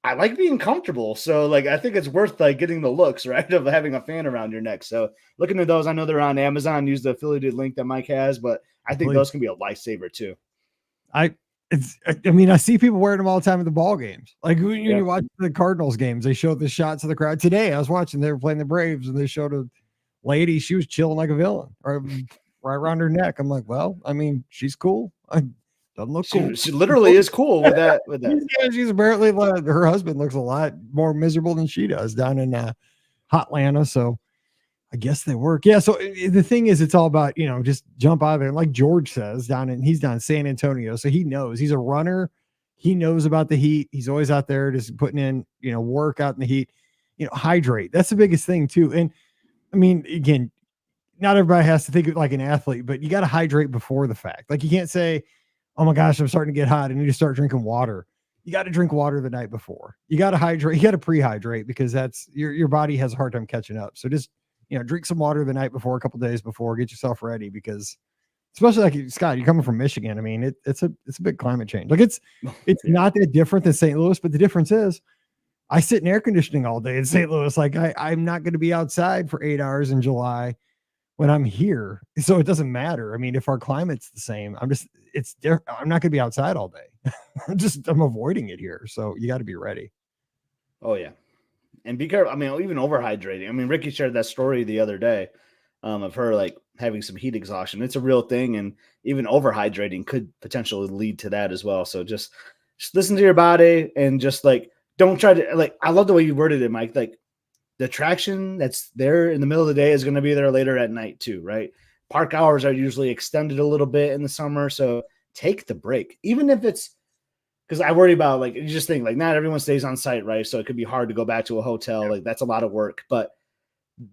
I like being comfortable. So like, I think it's worth like getting the looks, right, of having a fan around your neck. So looking at those, I know they're on Amazon. Use the affiliated link that Mike has, but I think those can be a lifesaver too. I see people wearing them all the time at the ball games. Like when you watch the Cardinals games, they show the shots of the crowd. Today, I was watching, they were playing the Braves, and they showed a lady. She was chilling like a villain, right around her neck. I'm like, well, I mean, she's cool. Doesn't look cool. She literally is cool with that. Yeah, she's apparently her husband looks a lot more miserable than she does down in Hotlanta. So I guess they work. Yeah. So the thing is, it's all about, just jump out of there. Like George says, he's down in San Antonio. So he knows, he's a runner. He knows about the heat. He's always out there just putting in, work out in the heat, hydrate. That's the biggest thing too. And I mean, again, not everybody has to think like an athlete, but you got to hydrate before the fact. Like you can't say, oh my gosh, I'm starting to get hot. I need to start drinking water. You got to drink water the night before. You got to hydrate. You got to pre-hydrate, because that's your body has a hard time catching up. So just, drink some water the night before, a couple days before, get yourself ready, because especially like Scott, you're coming from Michigan. I mean, it's a big climate change. Like it's Yeah. not that different than St. Louis, but the difference is I sit in air conditioning all day in St. Louis. Like I'm not going to be outside for 8 hours in July when I'm here. So it doesn't matter. I mean, if our climate's the same, I'm not going to be outside all day. I'm avoiding it here. So you got to be ready. Oh yeah. And be careful. I mean, even overhydrating. I mean, Ricky shared that story the other day of her like having some heat exhaustion. It's a real thing, and even overhydrating could potentially lead to that as well. So just listen to your body and just like don't try to like. I love the way you worded it, Mike. Like the attraction that's there in the middle of the day is going to be there later at night too, right? Park hours are usually extended a little bit in the summer, so take the break, even if it's because I worry about like you just think like not everyone stays on site, right? So it could be hard to go back to a hotel. Like that's a lot of work, but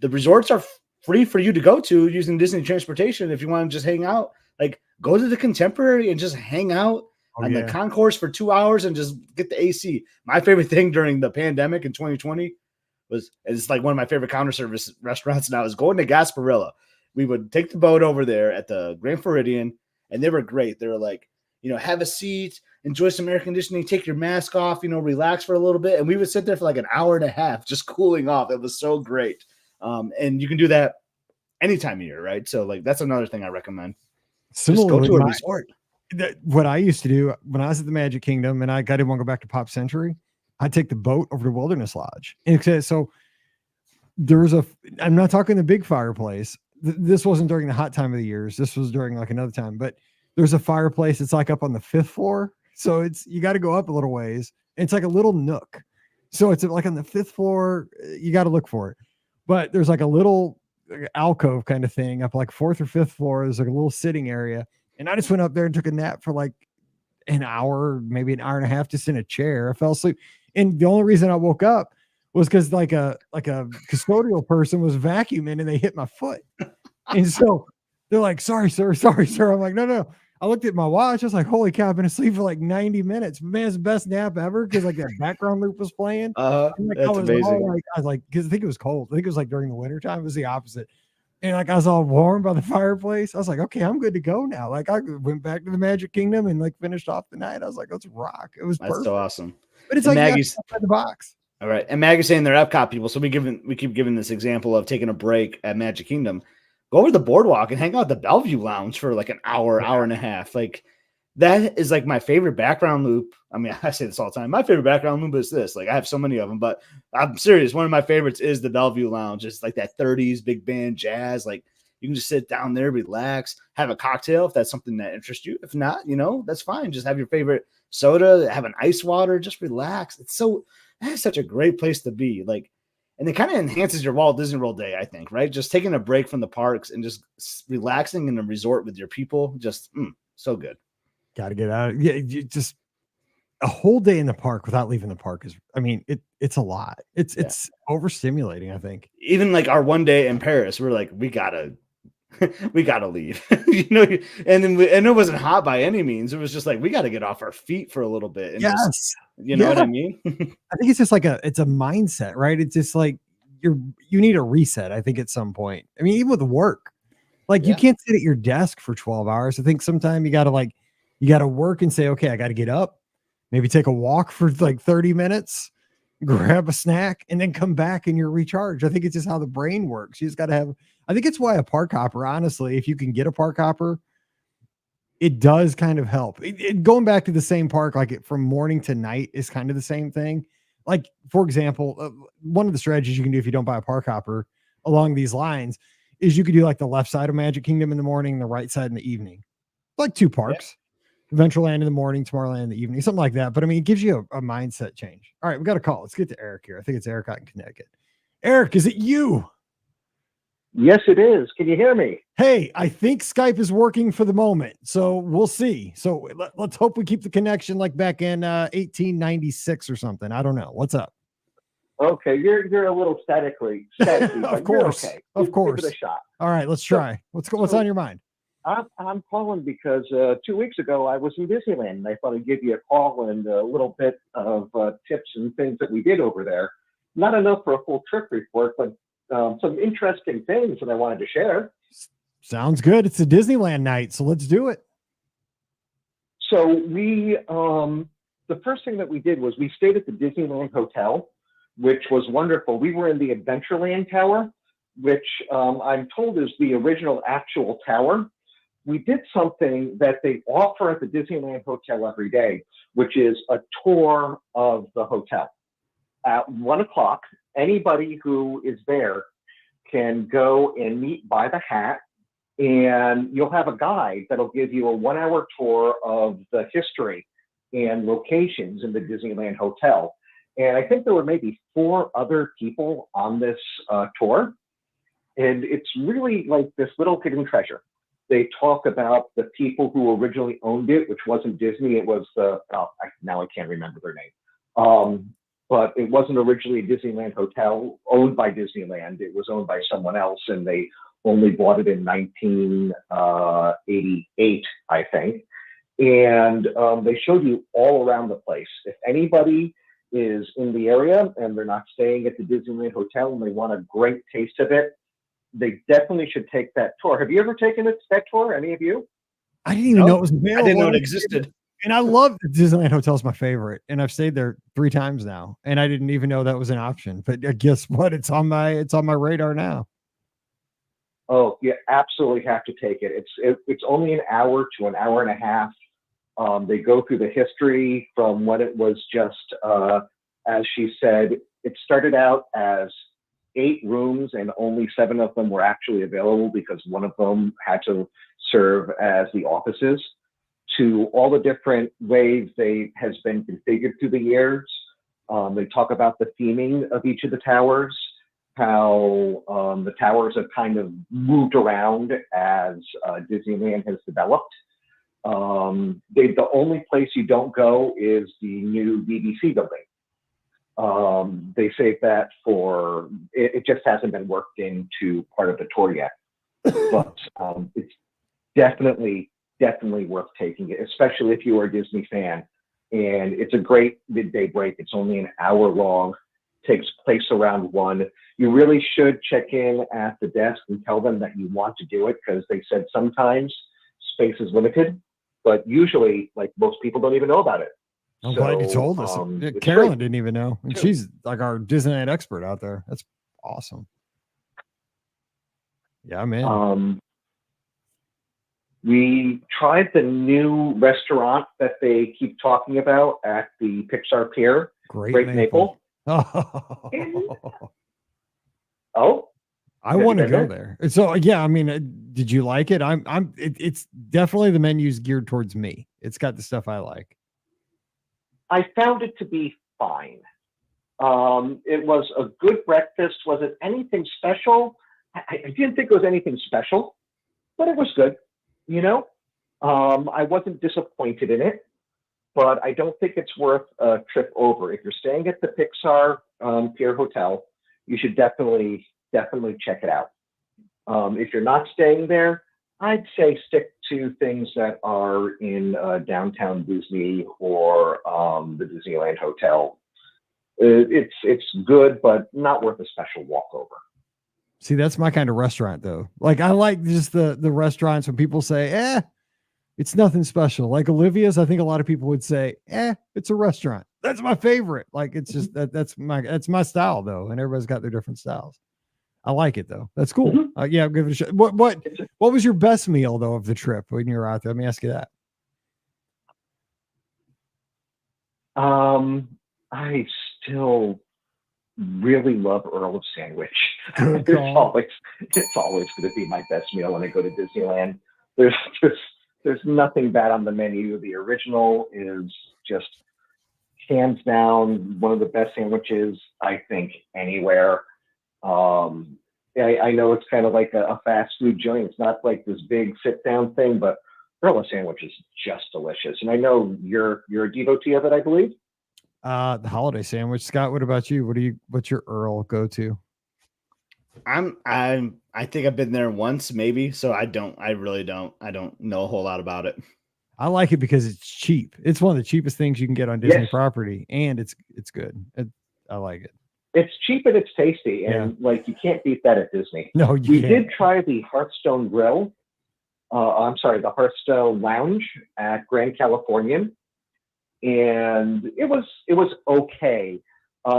the resorts are free for you to go to using Disney transportation. If you want to just hang out, like go to the Contemporary and just hang out on the concourse for 2 hours and just get the AC. My favorite thing during the pandemic in 2020 it's like one of my favorite counter service restaurants now is going to Gasparilla. We would take the boat over there at the Grand Floridian, and they were great. They were like, have a seat, enjoy some air conditioning, take your mask off, relax for a little bit. And we would sit there for like an hour and a half just cooling off. It was so great. And you can do that any time of year, right? So like that's another thing I recommend. Similarly, just go to a resort. What I used to do when I was at the Magic Kingdom and I didn't want to go back to Pop Century, I'd take the boat over to Wilderness Lodge. And so I'm not talking the big fireplace. This wasn't during the hot time of the years. This was during like another time, but there's a fireplace. It's like up on the 5th floor. So you got to go up a little ways. It's like a little nook. So it's like on the 5th floor. You got to look for it. But there's like a little alcove kind of thing up like 4th or 5th floor. There's like a little sitting area. And I just went up there and took a nap for like an hour, maybe an hour and a half, just in a chair. I fell asleep. And the only reason I woke up was because like a custodial person was vacuuming and they hit my foot. And so they're like, sorry, sir. I'm like, no. I looked at my watch. I was like, holy cow, I've been asleep for like 90 minutes. Man, it's the best nap ever because like that background loop was playing. That's amazing. I was like, because I think it was cold. I think it was like during the winter time. It was the opposite. And like I was all warm by the fireplace. I was like, okay, I'm good to go now. Like I went back to the Magic Kingdom and like finished off the night. I was like, let's rock. It was perfect. So awesome. But it's like Maggie's outside the box. All right. And Maggie's saying they're Epcot people. So we keep giving this example of taking a break at Magic Kingdom. Go over the boardwalk and hang out at the Bellevue Lounge for like an hour and a half. Like that is like my favorite background loop. I mean, I say this all the time. My favorite background loop is this. Like I have so many of them, but I'm serious. One of my favorites is the Bellevue Lounge. It's like that 30s big band jazz. Like you can just sit down there, relax, have a cocktail if that's something that interests you. If not, that's fine. Just have your favorite soda, have an ice water, just relax. That's such a great place to be. Like, and it kind of enhances your Walt Disney World day, I think, right? Just taking a break from the parks and just relaxing in a resort with your people. Just so good. Got to get out. Yeah. Just a whole day in the park without leaving the park it's a lot. It's overstimulating, I think. Even like our one day in Paris, we're like, we gotta leave, and it wasn't hot by any means. It was just like, we got to get off our feet for a little bit. And yes. You know what I mean? I think it's just like it's a mindset, right? It's just like you need a reset, I think, at some point. I mean, even with work, like you can't sit at your desk for 12 hours. I think sometime you got to work and say, okay, I got to get up, maybe take a walk for like 30 minutes, grab a snack, and then come back and you're recharged. I think it's just how the brain works. You just got to I think it's why a park hopper, honestly, if you can get a park hopper, it does kind of help. Going back to the same park, like from morning to night is kind of the same thing. Like, for example, one of the strategies you can do if you don't buy a park hopper along these lines is you could do like the left side of Magic Kingdom in the morning, the right side in the evening. Like 2 parks, Adventureland in the morning, Tomorrowland in the evening, something like that. But I mean, it gives you a mindset change. All right, we got a call. Let's get to Eric here. I think it's Eric out in Connecticut. Eric, is it you? Yes, it is. Can you hear me? Hey, I think Skype is working for the moment, so we'll see. So let's hope we keep the connection like back in 1896 or something. I don't know. What's up? Okay, you're a little staticky. Of course, okay. Of course. Give it a shot. All right, let's try. What's on your mind? I'm calling because 2 weeks ago I was in Disneyland, and I thought I'd give you a call and a little bit of tips and things that we did over there. Not enough for a full trip report, but some interesting things that I wanted to share. Sounds good. It's a Disneyland night, so let's do it. So we, the first thing that we did was we stayed at the Disneyland Hotel, which was wonderful. We were in the Adventureland Tower, which I'm told is the original actual tower. We did something that they offer at the Disneyland Hotel every day, which is a tour of the hotel. At 1 o'clock, anybody who is there can go and meet by the hat, and you'll have a guide that'll give you a 1-hour tour of the history and locations in the Disneyland Hotel. And I think there were maybe 4 other people on this tour. And it's really like this little hidden treasure. They talk about the people who originally owned it, which wasn't Disney. It was now I can't remember their name. But it wasn't originally a Disneyland hotel owned by Disneyland. It was owned by someone else, and they only bought it in 1988, I think. And they showed you all around the place. If anybody is in the area and they're not staying at the Disneyland Hotel and they want a great taste of it, they definitely should take that tour. Have you ever taken that tour? Any of you? I didn't even know it was available. I didn't know it existed. And I love the Disneyland Hotel is my favorite. And I've stayed there 3 times now. And I didn't even know that was an option. But guess what? It's on my radar now. Oh, you absolutely have to take it. It's only an hour to an hour and a half. They go through the history from when it was just, as she said, it started out as 8 rooms and only 7 of them were actually available because one of them had to serve as the offices, to all the different ways they has been configured through the years. They talk about the theming of each of the towers, how the towers have kind of moved around as Disneyland has developed. The only place you don't go is the new BBC building. They save that for, it just hasn't been worked into part of the tour yet. But it's definitely worth taking it, especially if you are a Disney fan. And it's a great midday break. It's only an hour long, takes place around 1. You really should check in at the desk and tell them that you want to do it, because they said sometimes space is limited, but usually, like, most people don't even know about it. I'm glad you told us. Carolyn didn't even know. And she's like our Disneyland expert out there. That's awesome. Yeah, I'm in. We tried the new restaurant that they keep talking about at the Pixar Pier. Great Maple. Oh, I want to go there. So yeah, I mean, did you like it? It's definitely, the menu's geared towards me. It's got the stuff I like. I found it to be fine. It was a good breakfast. Was it anything special? I didn't think it was anything special, but it was good. You know, I wasn't disappointed in it, but I don't think it's worth a trip over. If you're staying at the Pixar Pier Hotel, you should definitely check it out. If you're not staying there, I'd say stick to things that are in downtown Disney or the Disneyland Hotel. It's good, but not worth a special walkover. See, that's my kind of restaurant, though. Like, I like just the restaurants when people say, it's nothing special. Like Olivia's, I think a lot of people would say, it's a restaurant. That's my favorite. Like, it's just that's my style, though. And everybody's got their different styles. I like it, though. That's cool. Mm-hmm. Yeah, give it a shot. What was your best meal, though, of the trip when you were out there? Let me ask you that. I still really love Earl of Sandwich. Good It's call. always going to be my best meal when I go to Disneyland. There's nothing bad on the menu. The original is just hands down one of the best sandwiches, I think, anywhere. I know it's kind of like a fast food joint. It's not like this big sit down thing, but Earl of Sandwich is just delicious. And I know you're a devotee of it, I believe. The holiday sandwich. Scott, what about you? What's your Earl go to? I think I've been there once, maybe. So I don't know a whole lot about it. I like it because it's cheap. It's one of the cheapest things you can get on Disney property, and it's good. I like it. It's cheap and it's tasty, and like you can't beat that at Disney. No, we did try the Hearthstone Grill. I'm sorry, the Hearthstone Lounge at Grand Californian, and it was okay.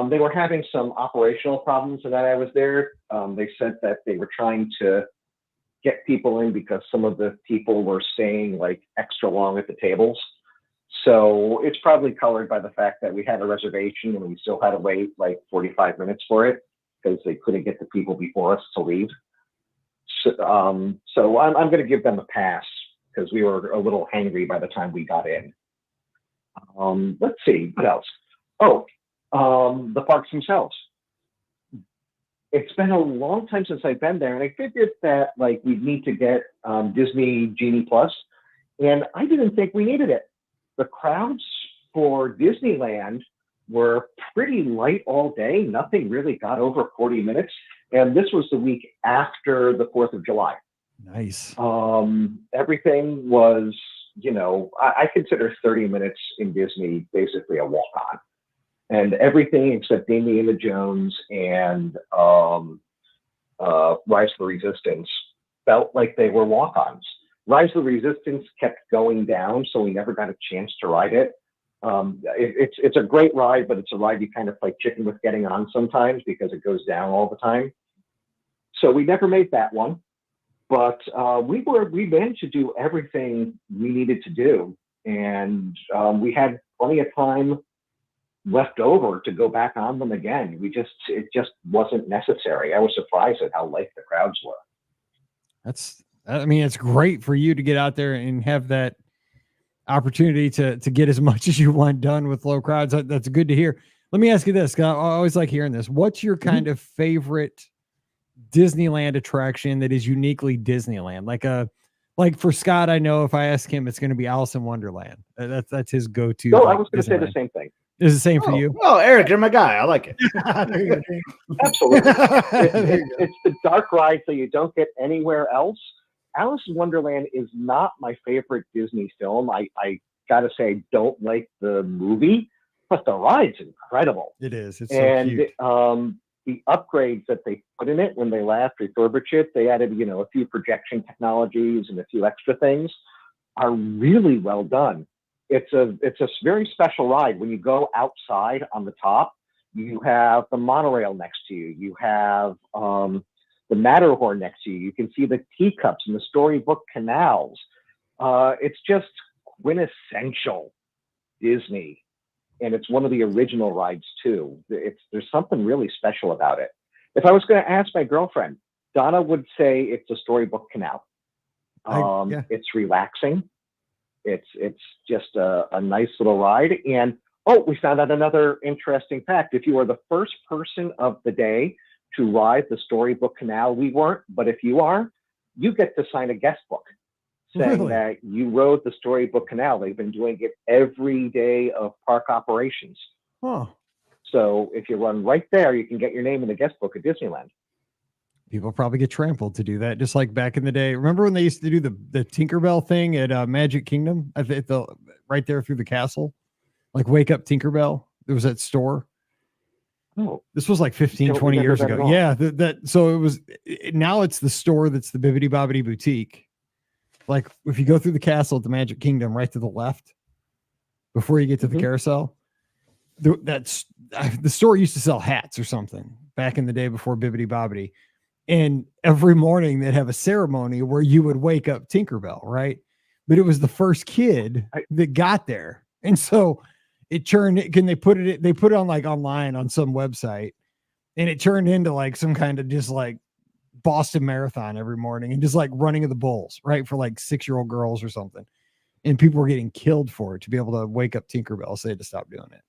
They were having some operational problems, and that I was there. They said that they were trying to get people in because some of the people were staying like extra long at the tables. So it's probably colored by the fact that we had a reservation and we still had to wait like 45 minutes for it because they couldn't get the people before us to leave. So I'm going to give them a pass because we were a little hangry by the time we got in. Let's see, what else? The parks themselves. It's been a long time since I've been there, and I figured that like we'd need to get Disney Genie Plus, and I didn't think we needed it. The crowds for Disneyland were pretty light all day. Nothing really got over 40 minutes, and this was the week after the 4th of July. Nice. Everything was, I consider 30 minutes in Disney basically a walk-on. And everything except Indiana Jones and Rise of the Resistance felt like they were walk-ons. Rise of the Resistance kept going down, so we never got a chance to ride it. It's a great ride, but it's a ride you kind of play chicken with getting on sometimes because it goes down all the time. So we never made that one. But we managed to do everything we needed to do, and we had plenty of time left over to go back on them again. It just wasn't necessary. I was surprised at how light the crowds were. It's great for you to get out there and have that opportunity to get as much as you want done with low crowds. That's good to hear. Let me ask you this, 'cause I always like hearing this. What's your kind of favorite Disneyland attraction that is uniquely Disneyland? Like for Scott, I know if I ask him, it's going to be Alice in Wonderland. That's his go-to. No, I was going to say the same thing. Is the same for you? Oh, Eric, you're my guy. I like it. Absolutely. It's the dark ride that you don't get anywhere else. Alice in Wonderland is not my favorite Disney film. I got to say, I don't like the movie, but the ride's incredible. It is. It's so cute. The upgrades that they put in it when they last refurbished it, they added, a few projection technologies and a few extra things, are really well done. It's a very special ride. When you go outside on the top, you have the monorail next to you. You have the Matterhorn next to you. You can see the teacups and the storybook canals. It's just quintessential Disney. And it's one of the original rides too. There's something really special about it. If I was going to ask my girlfriend, Donna would say it's a storybook canal. It's relaxing. It's just a nice little ride. And we found out another interesting fact. If you are the first person of the day to ride the storybook canal, we weren't, but if you are, you get to sign a guest book saying that you rode the storybook canal. They've been doing it every day of park operations. Huh. So if you run right there, you can get your name in the guest book at Disneyland. People probably get trampled to do that, just like back in the day. Remember when they used to do the Tinkerbell thing at Magic Kingdom? Right there through the castle? Like Wake Up Tinkerbell? There was that store. Oh, this was like 15, 20 years ago. Yeah. So it was, now it's the store that's the Bibbidi Bobbidi Boutique. Like if you go through the castle at the Magic Kingdom, right to the left, before you get to the carousel, the store used to sell hats or something back in the day before Bibbidi Bobbidi. And every morning they'd have a ceremony where you would wake up Tinkerbell, right? But it was the first kid that got there. And so it turned, they put it on like online on some website, and it turned into like some kind of just like Boston Marathon every morning, and just like running of the bulls, right? For like 6-year-old girls or something. And people were getting killed for it to be able to wake up Tinkerbell. So they had to stop doing it.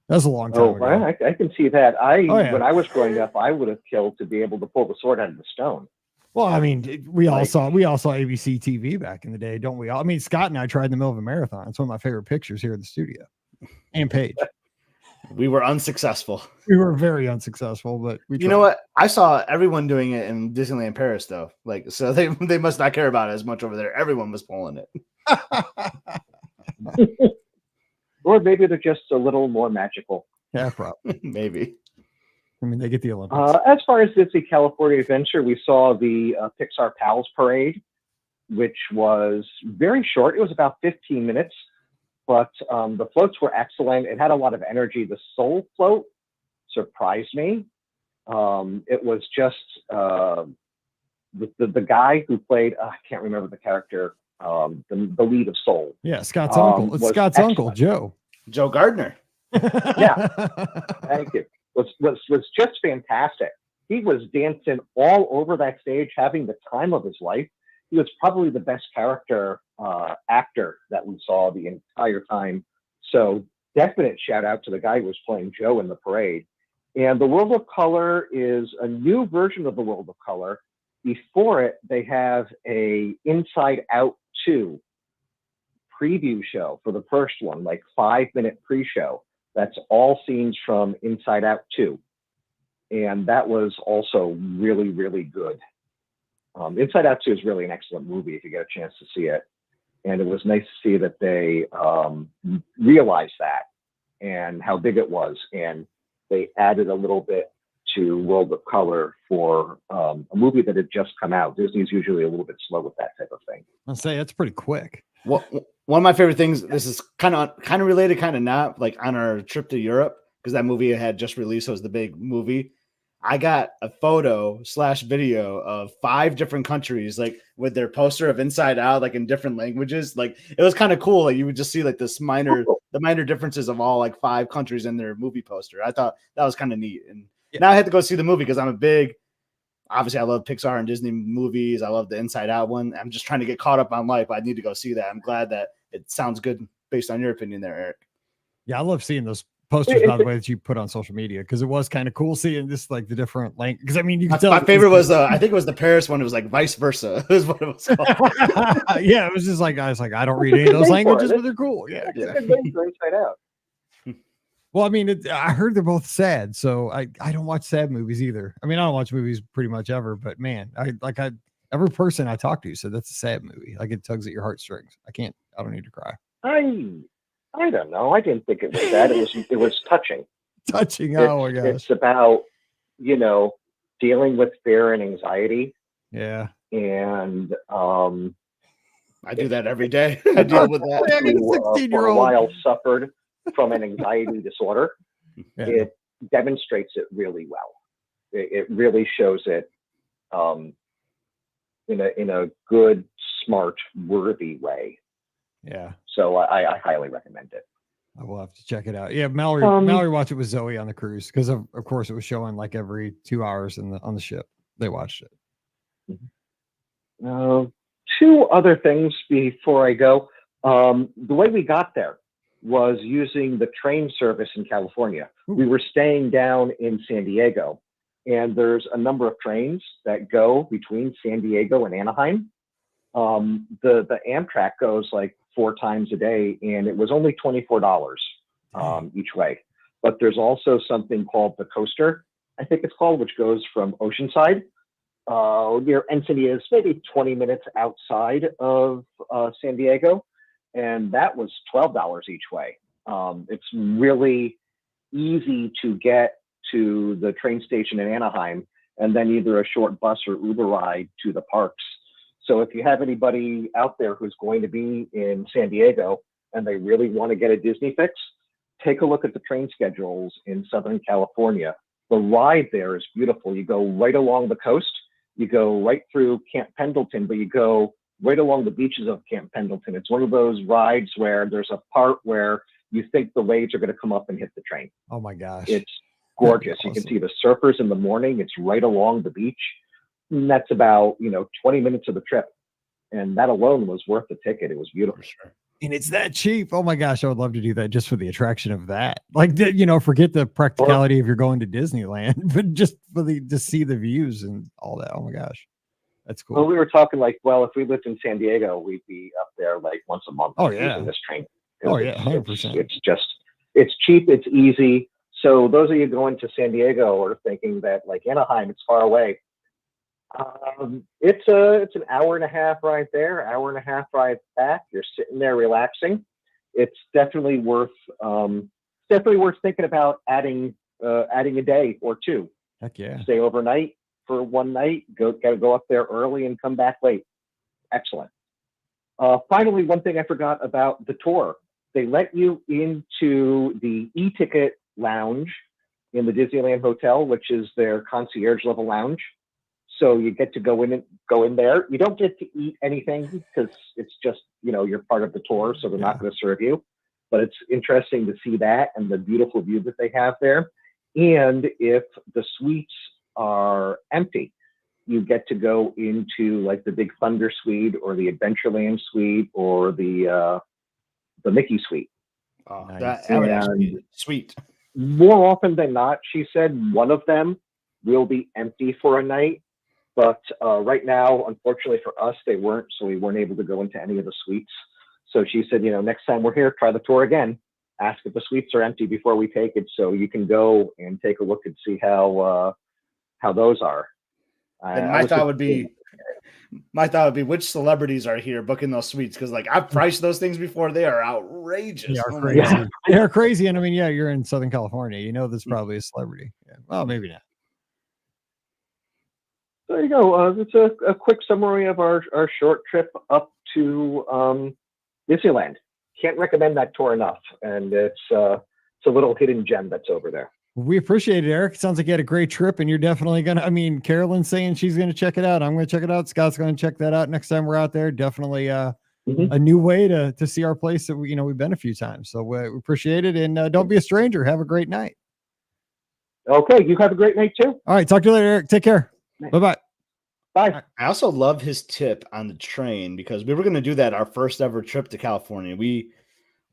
That was a long time ago. I can see that. When I was growing up, I would have killed to be able to pull the sword out of the stone. Well, I mean, we all saw ABC TV back in the day, don't we all? I mean, Scott and I tried in the middle of a marathon. It's one of my favorite pictures here in the studio. And Paige. We were unsuccessful. We were very unsuccessful, but you know what? I saw everyone doing it in Disneyland Paris, though. Like, so they must not care about it as much over there. Everyone was pulling it. Or maybe they're just a little more magical. Yeah, probably. Maybe. I mean, they get the Olympics. As far as Disney California Adventure, we saw the Pixar Pals Parade, which was very short. It was about 15 minutes, but the floats were excellent. It had a lot of energy. The Soul float surprised me. It was just the guy who played, I can't remember the character, the lead of Soul. Yeah, Scott's uncle. It's Scott's uncle, Joe. Joe Gardner. Yeah, thank you. Was just fantastic. He was dancing all over that stage, having the time of his life. He was probably the best character actor that we saw the entire time. So definite shout out to the guy who was playing Joe in the parade. And the World of Color is a new version of the World of Color. Before it, they have a Inside Out 2 preview show for the first one, like 5-minute pre-show. That's all scenes from Inside Out 2. And that was also really, really good. Inside Out 2 is really an excellent movie if you get a chance to see it. And it was nice to see that they realized that and how big it was. And they added a little bit to World of Color for a movie that had just come out. Disney's usually a little bit slow with that type of thing. I'll say that's pretty quick. Well, one of my favorite things, this is kind of related, kind of not, like on our trip to Europe, because that movie had just released, so it was the big movie. I got a photo / video of 5 different countries, like with their poster of Inside Out, like in different languages. Like it was kind of cool. Like you would just see like the minor differences of all like 5 countries in their movie poster. I thought that was kind of neat. And now I had to go see the movie because obviously I love Pixar and Disney movies. I love the Inside Out one. I'm just trying to get caught up on life. I need to go see that. I'm glad that it sounds good based on your opinion there, Eric. Yeah, I love seeing those posters, by the way, that you put on social media, because it was kind of cool seeing this, like the different language. Because I mean, you can tell. My favorite was I think it was the Paris one. It was like vice versa. Is what it was called. Yeah, it was just like I was like, I don't read any of those languages, but they're cool. Yeah, exactly. Inside Out. Well, I mean, I heard they're both sad, so I don't watch sad movies either. I mean, I don't watch movies pretty much ever, but man, every person I talk to said that's a sad movie. Like it tugs at your heartstrings. I don't need to cry. I don't know. I didn't think it was that. It was touching. Touching. Oh my gosh. It's about, dealing with fear and anxiety. Yeah. And I do that every day. I deal with that. For a while suffered from an anxiety disorder. Yeah. It demonstrates it really well. It really shows it in a good, smart, worthy way. Yeah. So I highly recommend it. I will have to check it out. Yeah, Mallory watched it with Zoe on the cruise because of course it was showing like every 2 hours on the ship. They watched it. 2 other things before I go. The way we got there was using the train service in California. Ooh. We were staying down in San Diego, and there's a number of trains that go between San Diego and Anaheim. The Amtrak goes like 4 times a day, and it was only $24 each way. But there's also something called the Coaster, I think it's called, which goes from Oceanside near Encinitas, maybe 20 minutes outside of San Diego, and that was $12 each way. It's really easy to get to the train station in Anaheim, and then either a short bus or Uber ride to the parks. So if you have anybody out there who's going to be in San Diego and they really want to get a Disney fix, take a look at the train schedules in Southern California. The ride there is beautiful. You go right along the coast. You go right through Camp Pendleton, but you go right along the beaches of Camp Pendleton. It's one of those rides where there's a part where you think the waves are going to come up and hit the train. Oh my gosh. It's gorgeous. Awesome. You can see the surfers in the morning. It's right along the beach. And that's about 20 minutes of the trip, and that alone was worth the ticket. It was beautiful. Sure. And it's that cheap. Oh my gosh, I would love to do that just for the attraction of that. Like, forget the practicality if you're going to Disneyland, but just to see the views and all that. Oh my gosh, that's cool. Well, we were talking like, if we lived in San Diego, we'd be up there like once a month. Oh yeah, using this train. Oh yeah, 100%. It's cheap, it's easy. So those of you going to San Diego are thinking that like Anaheim, it's far away. It's an hour and a half ride there, hour and a half ride back. You're sitting there relaxing. It's definitely worth definitely worth thinking about adding a day or two. Heck yeah. Stay overnight for one night. Gotta go up there early and come back late. Excellent. Finally, one thing I forgot about the tour. They let you into the e-ticket lounge in the Disneyland Hotel, which is their concierge level lounge. So you get to go in there. You don't get to eat anything because it's just, you're part of the tour, so they're not going to serve you. But it's interesting to see that and the beautiful view that they have there. And if the suites are empty, you get to go into like the Big Thunder suite or the Adventureland suite or the Mickey suite. Oh, Nice. that would actually be sweet. More often than not, she said one of them will be empty for a night. But right now, unfortunately for us, they weren't, so we weren't able to go into any of the suites. So she said, next time we're here, try the tour again. Ask if the suites are empty before we take it, so you can go and take a look and see how those are. And my thought would be, which celebrities are here booking those suites? Because like I've priced those things before, they are outrageous. They are crazy. They are crazy, and I mean, you're in Southern California. There's probably a celebrity. Yeah. Well, maybe not. There you go. It's a quick summary of our short trip up to Disneyland. Can't recommend that tour enough, and it's a little hidden gem that's over there. We appreciate it, Eric. Sounds like you had a great trip, and you're definitely gonna. I mean, Carolyn's saying she's gonna check it out. I'm gonna check it out. Scott's gonna check that out next time we're out there. Definitely a new way to see our place that we've been a few times. So we appreciate it, and don't be a stranger. Have a great night. Okay, you have a great night too. All right, talk to you later, Eric. Take care. Bye-bye. Bye. I also love his tip on the train because we were going to do that our first ever trip to California. We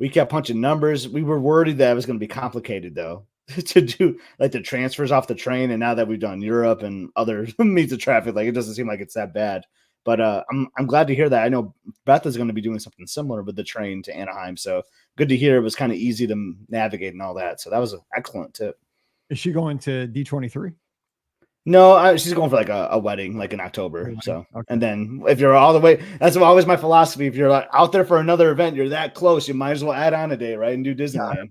kept punching numbers. We were worried that it was going to be complicated though to do like the transfers off the train. And now that we've done Europe and other means of traffic, like it doesn't seem like it's that bad. But I'm glad to hear that. I know Beth is going to be doing something similar with the train to Anaheim. So good to hear it was kind of easy to navigate and all that. So that was an excellent tip. Is she going to D23? No, she's going for like a wedding, like in October. So, okay. And then if you're all the way, that's always my philosophy. If you're like out there for another event, you're that close, you might as well add on a day, right? And do Disneyland.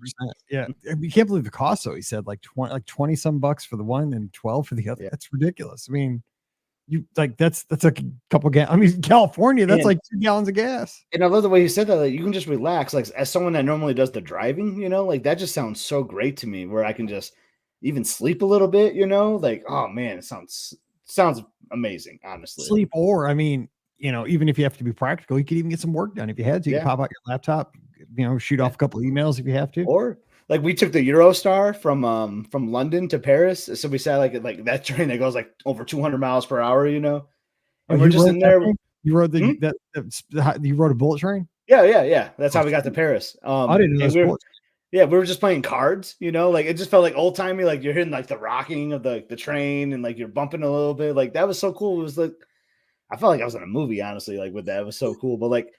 Yeah. You can't believe the cost though. He said like 20 some bucks for the one and 12 for the other. Yeah. That's ridiculous. I mean, that's like a couple gallons. I mean, California, that's like 2 gallons of gas. And I love the way he said that. Like, you can just relax. Like as someone that normally does the driving, like that just sounds so great to me where I can just even sleep a little bit, like, oh man, it sounds amazing, honestly. Sleep, or I mean, even if you have to be practical, you could even get some work done if you had to. You can pop out your laptop, shoot off a couple of emails if you have to. Or like we took the Eurostar from London to Paris, so we sat like that train that goes like over 200 miles per hour, and we're just in there. You rode you rode a bullet train? Yeah. That's how we got to Paris. I didn't know. Yeah, we were just playing cards, like it just felt like old timey, like you're hearing like the rocking of the train and like you're bumping a little bit. Like that was so cool. It was like I felt like I was in a movie, honestly, like with that. It was so cool. But like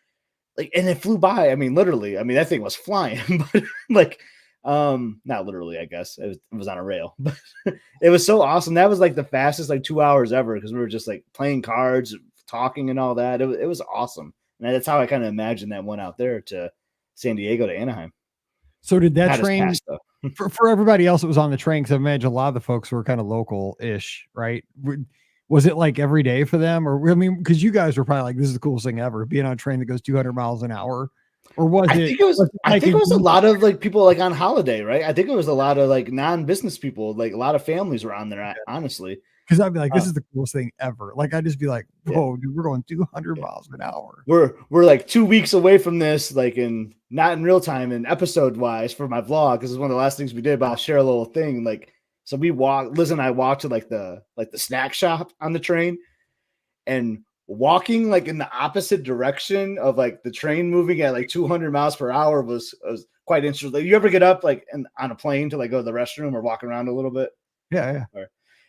and it flew by. I mean, literally, that thing was flying, but like not literally, I guess. It was on a rail. But it was so awesome. That was like the fastest like 2 hours ever because we were just like playing cards, talking and all that. It was awesome. And that's how I kind of imagined that one out there to San Diego to Anaheim. So did that train for everybody else that was on the train? Because I imagine a lot of the folks were kind of local-ish, right? Was it like every day for them? Or I mean, because you guys were probably like, this is the coolest thing ever, being on a train that goes 200 miles an hour. Or was I think it was a lot of like people like on holiday, right? I think it was a lot of like non-business people, like a lot of families were on there, honestly. Because I'd be like, this is the coolest thing ever. Like, I'd just be like, whoa, dude, we're going 200 miles an hour. We're like 2 weeks away from this, like not in real time and episode wise for my vlog, because it's one of the last things we did, but I'll share a little thing. Like, so Liz and I walked to like the snack shop on the train, and walking like in the opposite direction of like the train moving at like 200 miles per hour was quite interesting. Like, you ever get up like on a plane to like go to the restroom or walk around a little bit? Yeah.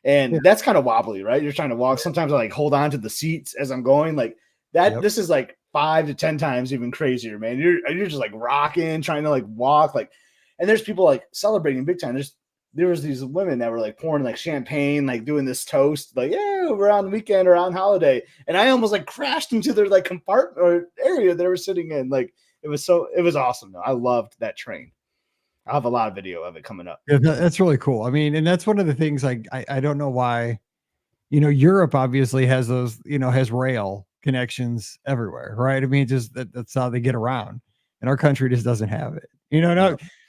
And that's kind of wobbly, right? You're trying to walk. Sometimes I like hold on to the seats as I'm going like that. Yep. This is like 5 to 10 times even crazier, man. You're just like rocking, trying to like walk, like, and there's people like celebrating big time. There was these women that were like pouring like champagne, like doing this toast, like, yeah, we're on the weekend or on holiday. And I almost like crashed into their like compartment or area they were sitting in. Like it was awesome though. I loved that train. I'll have a lot of video of it coming up. Yeah, that's really cool. I mean, and that's one of the things I don't know why, Europe obviously has those, has rail connections everywhere, right? I mean, just that's how they get around. And our country just doesn't have it.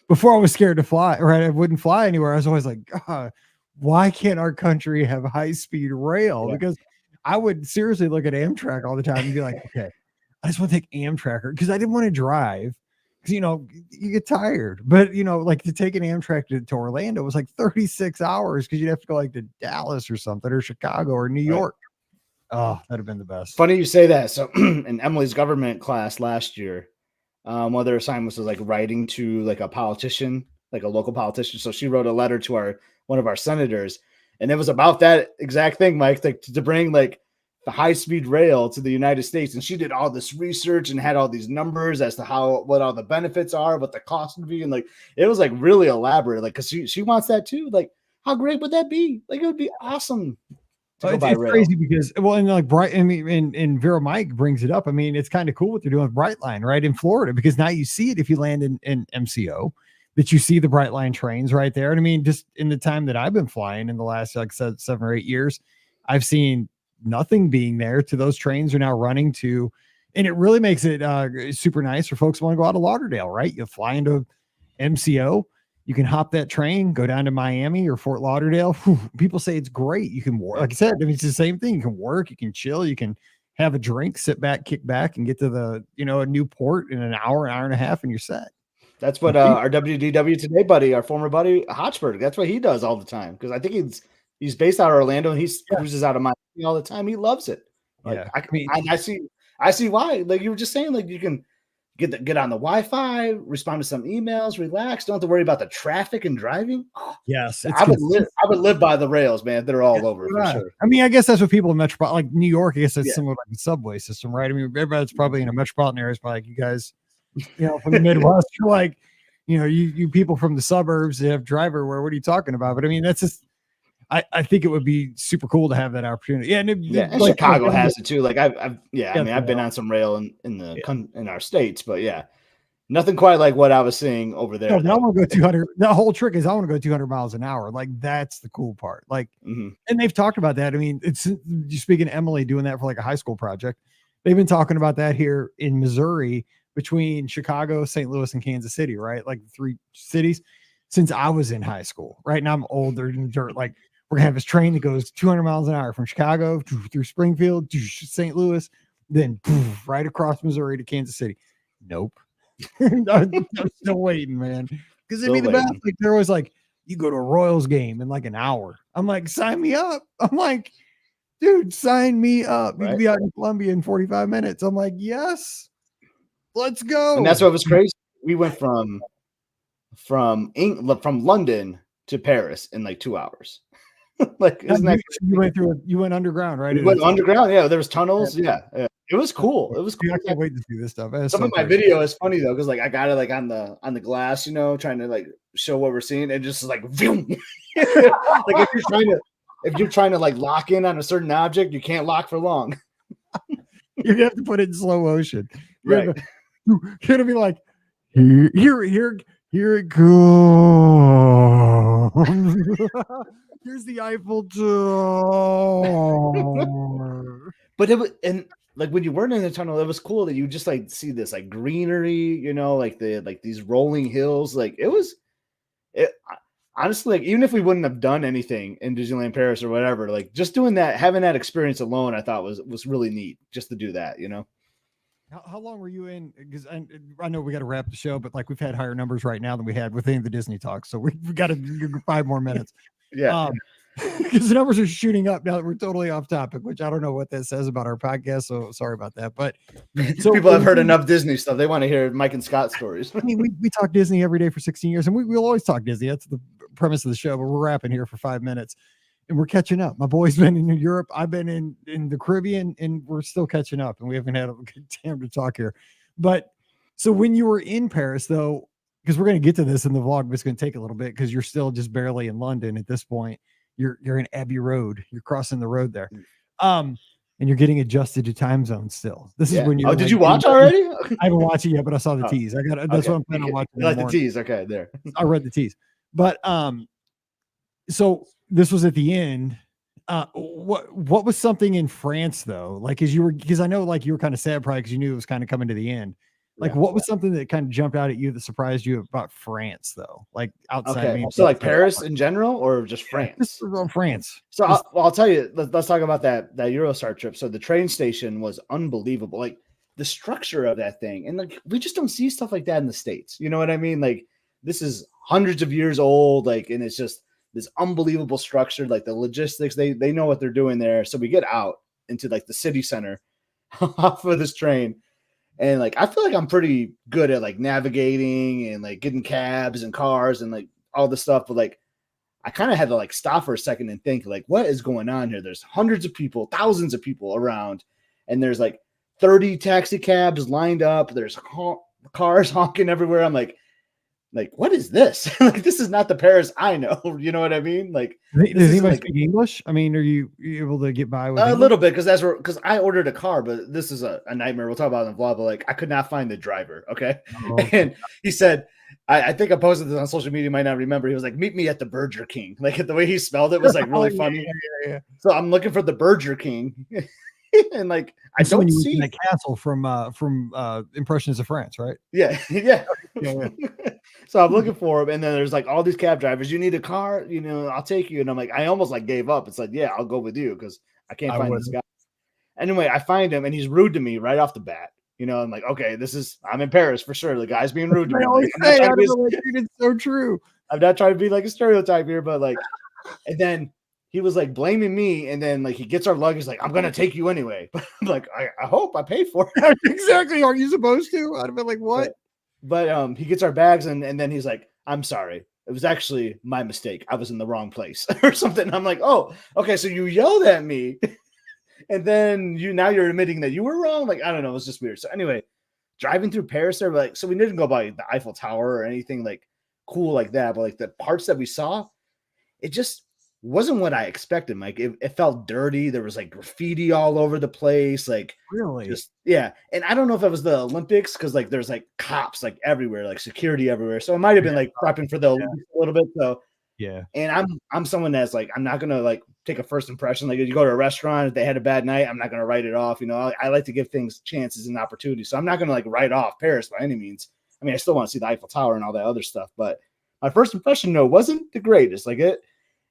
Before I was scared to fly, right? I wouldn't fly anywhere. I was always like, God, why can't our country have high speed rail? Yeah. Because I would seriously look at Amtrak all the time and be like, okay, I just want to take Amtrak because I didn't want to drive. Because you get tired, but like to take an Amtrak to Orlando was like 36 hours because you'd have to go like to Dallas or something or Chicago or New York. Oh, that'd have been the best. Funny you say that. So in Emily's government class last year, one of their assignments was like writing to like a politician, like a local politician. So she wrote a letter to one of our senators, and it was about that exact thing, Mike, like to bring like the high-speed rail to the United States. And she did all this research and had all these numbers as to what all the benefits are, what the cost would be. And like, it was like really elaborate. Like, cause she wants that too. Like, how great would that be? Like, it would be awesome. It's crazy because, and like and Vera Mike brings it up. I mean, it's kind of cool what they're doing with Brightline, right? In Florida, because now you see it if you land in MCO, that you see the Brightline trains right there. And I mean, just in the time that I've been flying in the last, like 7 or 8 years, I've seen nothing being there to those trains are now running to, and it really makes it super nice for folks who want to go out to Lauderdale, right? You fly into MCO, you can hop that train, go down to Miami or Fort Lauderdale. Whew, people say it's great. You can work, like I said, I mean, it's the same thing. You can work, you can chill, you can have a drink, sit back, kick back, and get to the, a new port in an hour and a half, and you're set. That's what our WDW Today buddy, our former buddy Hotchberg, that's what he does all the time. Because I think he's based out of Orlando and he cruises out of Miami all the time. He loves it. Like, I see why. Like you were just saying, like you can get on the Wi-Fi, respond to some emails, relax. Don't have to worry about the traffic and driving. Oh, yes, I would live by the rails, man. They're all over for sure. I mean, I guess that's what people in metropolitan, like New York. I guess that's similar like the subway system, right? I mean, everybody that's probably in a metropolitan area is probably like you guys, from the Midwest. You're like, you people from the suburbs that have driver. What are you talking about? But I mean, that's just. I think it would be super cool to have that opportunity. Yeah, and like, Chicago has it too. Like I've been on some rail in our states, but yeah, nothing quite like what I was seeing over there. No, I want to go 200. The whole trick is I want to go 200 miles an hour. Like that's the cool part. Like, and they've talked about that. I mean, it's you speaking to Emily doing that for like a high school project. They've been talking about that here in Missouri between Chicago, St. Louis, and Kansas City, right? Like 3 cities since I was in high school. Right now I'm older than dirt. Like we're gonna have this train that goes 200 miles an hour from Chicago through Springfield to St. Louis, then right across Missouri to Kansas City. Nope. I'm still waiting, man. Because it'd be the best. Like they're always like, you go to a Royals game in like an hour. I'm like, sign me up. I'm like, dude, sign me up. You can be out in Columbia in 45 minutes. I'm like, yes, let's go. And that's what was crazy. We went from London to Paris in like 2 hours. Like you went underground, right? We went underground. Yeah, there was tunnels. Yeah. It was cool. It was cool. I can't wait to see this stuff. Some of my video is funny though, because like I got it like on the glass, trying to like show what we're seeing, and just like boom. Like if you're trying to like lock in on a certain object, you can't lock for long. You have to put it in slow motion. Right. You're gonna be like, here it goes. Here's the Eiffel Tower. But it was, and like when you weren't in the tunnel, it was cool that you just like see this like greenery, like these rolling hills. Like it honestly, like even if we wouldn't have done anything in Disneyland Paris or whatever, like just doing that, having that experience alone, I thought was really neat just to do that, How long were you in? Because I know we got to wrap the show, but like we've had higher numbers right now than we had within the Disney talk. So we got to 5 more minutes. Yeah. Because the numbers are shooting up now that we're totally off topic, which I don't know what that says about our podcast. So sorry about that. But so people have heard enough Disney stuff. They want to hear Mike and Scott stories. I mean, we talk Disney every day for 16 years and we'll always talk Disney. That's the premise of the show, but we're wrapping here for 5 minutes and we're catching up. My boy's been in Europe. I've been in the Caribbean and we're still catching up and we haven't had a good time to talk here. But so when you were in Paris though, because we're going to get to this in the vlog, but it's going to take a little bit because you're still just barely in London at this point. You're in Abbey Road. You're crossing the road there. and you're getting adjusted to time zones still. This is when you're. Oh, did you watch already? I haven't watched it yet, but I saw the tease. I got that's what I'm planning on watching. You like the tease? Okay, there. I read the tease, but so this was at the end. What was something in France though? Like, because I know like you were kind of sad probably because you knew it was kind of coming to the end. Like, what was something that kind of jumped out at you that surprised you about France though? Like outside. Okay, so like Paris in general, or just France? Just France. So I'll tell you. Let's talk about that Eurostar trip. So the train station was unbelievable. Like the structure of that thing, and like we just don't see stuff like that in the States. You know what I mean? Like this is hundreds of years old. Like, and it's just this unbelievable structure. Like the logistics, they know what they're doing there. So we get out into like the city center off of this train. And like I feel like I'm pretty good at like navigating and like getting cabs and cars and like all this stuff, but like I kind of had to like stop for a second and think like, what is going on here? There's hundreds of people, thousands of people around, and there's like 30 taxi cabs lined up. There's cars honking everywhere. I'm like, what is this? Like, this is not the Paris I know. You know what I mean? Like, does anybody speak English? I mean, are you able to get by with a little bit? Because I ordered a car, but this is a nightmare. We'll talk about it in the vlog, but like, I could not find the driver. Okay. Oh. And he said, I think I posted this on social media, might not remember. He was like, meet me at the Burger King. Like the way he spelled it was like really funny. Yeah. So I'm looking for the Burger King. And like I don't see that castle from Impressions of France, right? Yeah. So I'm looking for him, and then there's like all these cab drivers. You need a car, you know, I'll take you. And I'm like, I almost like gave up. It's like, yeah, I'll go with you because I can't find this guy. Anyway, I find him, and he's rude to me right off the bat. You know, I'm like, okay, I'm in Paris for sure. The guy's being rude to me. It's so true. I'm not trying to be like a stereotype here, but like, and then he was like blaming me, and then like he gets our luggage, like I'm gonna take you anyway. But I'm like, I hope I paid for it. Exactly. Are you supposed to? I'd have been like, what? But he gets our bags, and then he's like, I'm sorry. It was actually my mistake. I was in the wrong place or something. And I'm like, oh, okay. So you yelled at me, and then you're admitting that you were wrong. Like, I don't know. It was just weird. So anyway, driving through Paris there, like, so we didn't go by the Eiffel Tower or anything like cool like that. But like the parts that we saw, it just wasn't what I expected. Like it felt dirty. There was like graffiti all over the place. Like really, yeah. And I don't know if it was the Olympics because like there's like cops like everywhere, like security everywhere. So it might have been like prepping for the Olympics a little bit. So yeah. And I'm someone that's like I'm not gonna like take a first impression. Like if you go to a restaurant, if they had a bad night, I'm not gonna write it off. You know, I like to give things chances and opportunities. So I'm not gonna like write off Paris by any means. I mean, I still want to see the Eiffel Tower and all that other stuff, but my first impression though wasn't the greatest. Like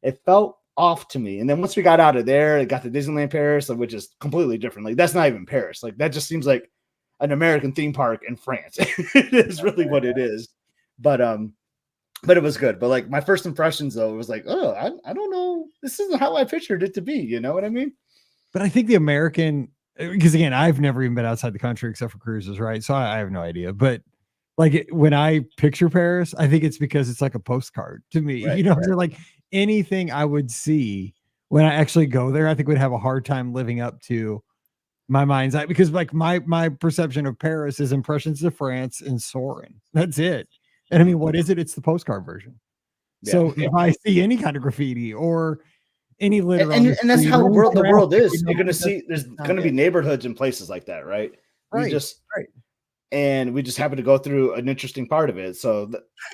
it felt off to me. And then once we got out of there, it got to Disneyland Paris, which is completely different. Like that's not even Paris. Like that just seems like an American theme park in France. It is really what it is. But it was good. But like my first impressions though, it was like, oh, I don't know. This isn't how I pictured it to be. You know what I mean? But I think the American, because again, I've never even been outside the country except for cruises, right? So I have no idea. But like when I picture Paris, I think it's because it's like a postcard to me. Right, you know, right. Like anything I would see when I actually go there, I think would have a hard time living up to my mind's eye, because like my perception of Paris is Impressions of France and Soarin'. That's it. And I mean, what is it? It's the postcard version. Yeah. So if I see any kind of graffiti or any litter, and that's how the world is. You're going to see there's going to be neighborhoods and places like that, right? Right. And we just happened to go through an interesting part of it. So,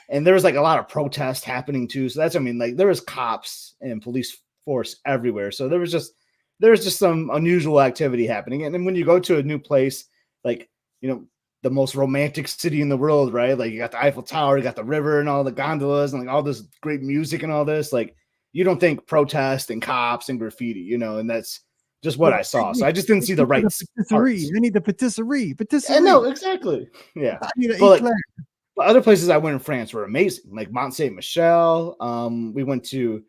and there was like a lot of protest happening too. So that's, I mean, like there was cops and police force everywhere. So there was just some unusual activity happening. And then when you go to a new place, like, you know, the most romantic city in the world, right? Like you got the Eiffel Tower, you got the river and all the gondolas and like all this great music and all this, like you don't think protest and cops and graffiti, you know, and that's just what I saw. So I just didn't see the right parts. I need the patisserie. No, exactly. Yeah. But other places I went in France were amazing, like Mont Saint Michel. We went to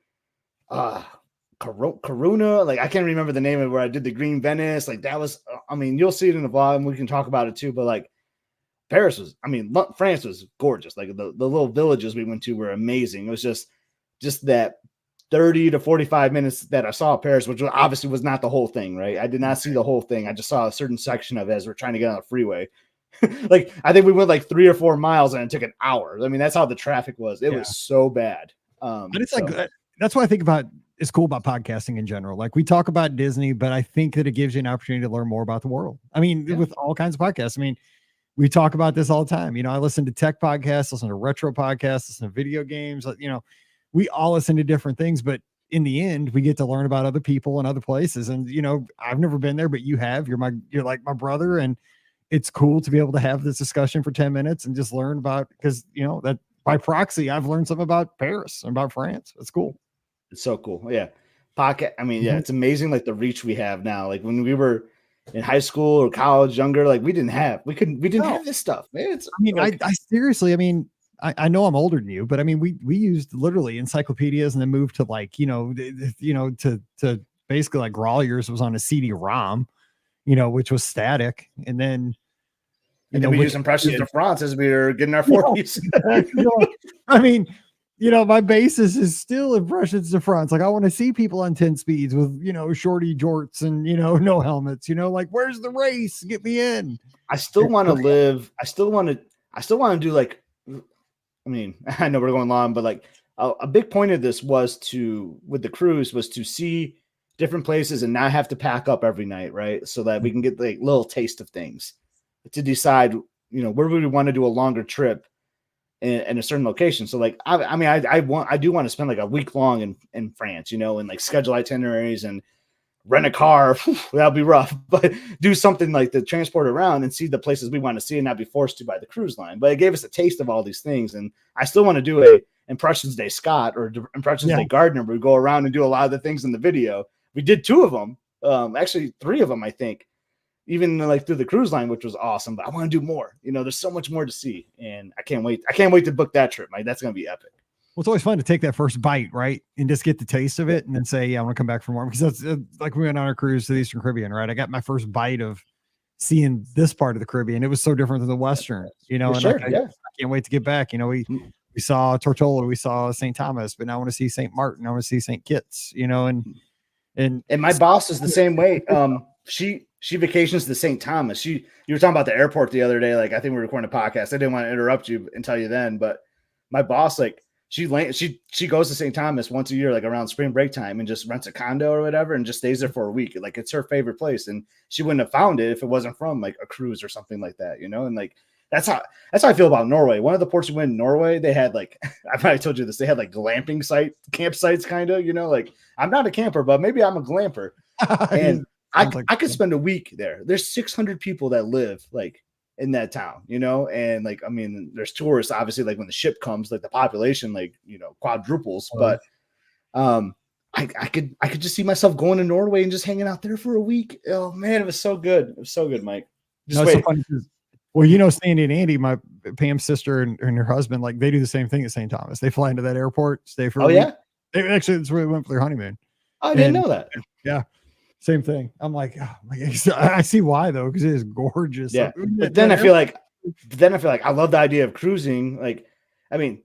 Coruna. Like I can't remember the name of where I did the Green Venice. Like that was, I mean, you'll see it in the vlog and we can talk about it too. But like France was gorgeous. Like the little villages we went to were amazing. It was just that 30 to 45 minutes that I saw Paris, which obviously was not the whole thing, right? I did not see the whole thing. I just saw a certain section of it as we're trying to get on the freeway. Like, I think we went like 3 or 4 miles and it took an hour. I mean, that's how the traffic was. It was so bad. But it's like, that's what I think about is cool about podcasting in general. Like we talk about Disney, but I think that it gives you an opportunity to learn more about the world. I mean, with all kinds of podcasts. I mean, we talk about this all the time. You know, I listen to tech podcasts, listen to retro podcasts, listen to video games. You know, we all listen to different things, but in the end, we get to learn about other people and other places. And, you know, I've never been there, but you have. You're like my brother. And it's cool to be able to have this discussion for 10 minutes and just learn about, because, you know, that by proxy, I've learned something about Paris and about France. It's cool. It's so cool. Yeah. Podcast. I mean, yeah, it's amazing. Like the reach we have now, like when we were in high school or college, younger, like we didn't have this stuff, man. It's, I mean, like, I seriously, I mean, I know I'm older than you, but I mean, we used literally encyclopedias and then moved to like, to basically like Grolliers was on a CD-ROM, which was static. And then, we use impressions of France as we were getting our 40s. I mean, my basis is still impressions of France. Like I want to see people on 10 speeds with, shorty jorts and, no helmets, like, where's the race? Get me in. I still want to live. I still want to do like, I mean, I know we're going long, but like a big point of this with the cruise was to see different places and not have to pack up every night. Right. So that we can get like little taste of things to decide, where we want to do a longer trip in a certain location. So like, I do want to spend like a week long in France, and like schedule itineraries and rent a car. That'll be rough, but do something like to transport around and see the places we want to see and not be forced to by the cruise line. But it gave us a taste of all these things. And I still want to do a Impressions Day Scott or Impressions Day Gardner, where we go around and do a lot of the things in the video. We did 2 of them, actually 3 of them, I think, even like through the cruise line, which was awesome. But I want to do more. There's so much more to see, and I can't wait. I can't wait to book that trip, Mike. That's going to be epic. Well, it's always fun to take that first bite, right? And just get the taste of it and then say, yeah, I want to come back for more. Because that's like we went on our cruise to the Eastern Caribbean, right? I got my first bite of seeing this part of the Caribbean. It was so different than the Western, and sure, I can't wait to get back. We saw Tortola, we saw St. Thomas, but now I want to see St. Martin. I want to see St. Kitts, and my boss is the same way. She vacations to St. Thomas. You were talking about the airport the other day. Like, I think we were recording a podcast. I didn't want to interrupt you and tell you then, but my boss, like, she goes to St. Thomas once a year, like around spring break time, and just rents a condo or whatever and just stays there for a week. Like, it's her favorite place. And she wouldn't have found it if it wasn't from like a cruise or something like that, and like, that's how I feel about Norway. One of the ports we went in Norway, they had like, I probably told you this, they had like glamping campsites kind of, like, I'm not a camper, but maybe I'm a glamper. And I could spend a week there. There's 600 people that live like in that town, and like, I mean, there's tourists, obviously, like when the ship comes, like the population, like, quadruples, but I could just see myself going to Norway and just hanging out there for a week. Oh man, it was so good. It was so good, Mike. So funny. Well, Sandy and Andy, my Pam's sister and her husband, like they do the same thing at St. Thomas. They fly into that airport, stay for a week. They actually, that's where they went for their honeymoon. I didn't know that. Yeah. Same thing. I'm like, oh my God. I see why though, because it is gorgeous. Yeah. But then I feel like I love the idea of cruising. Like, I mean,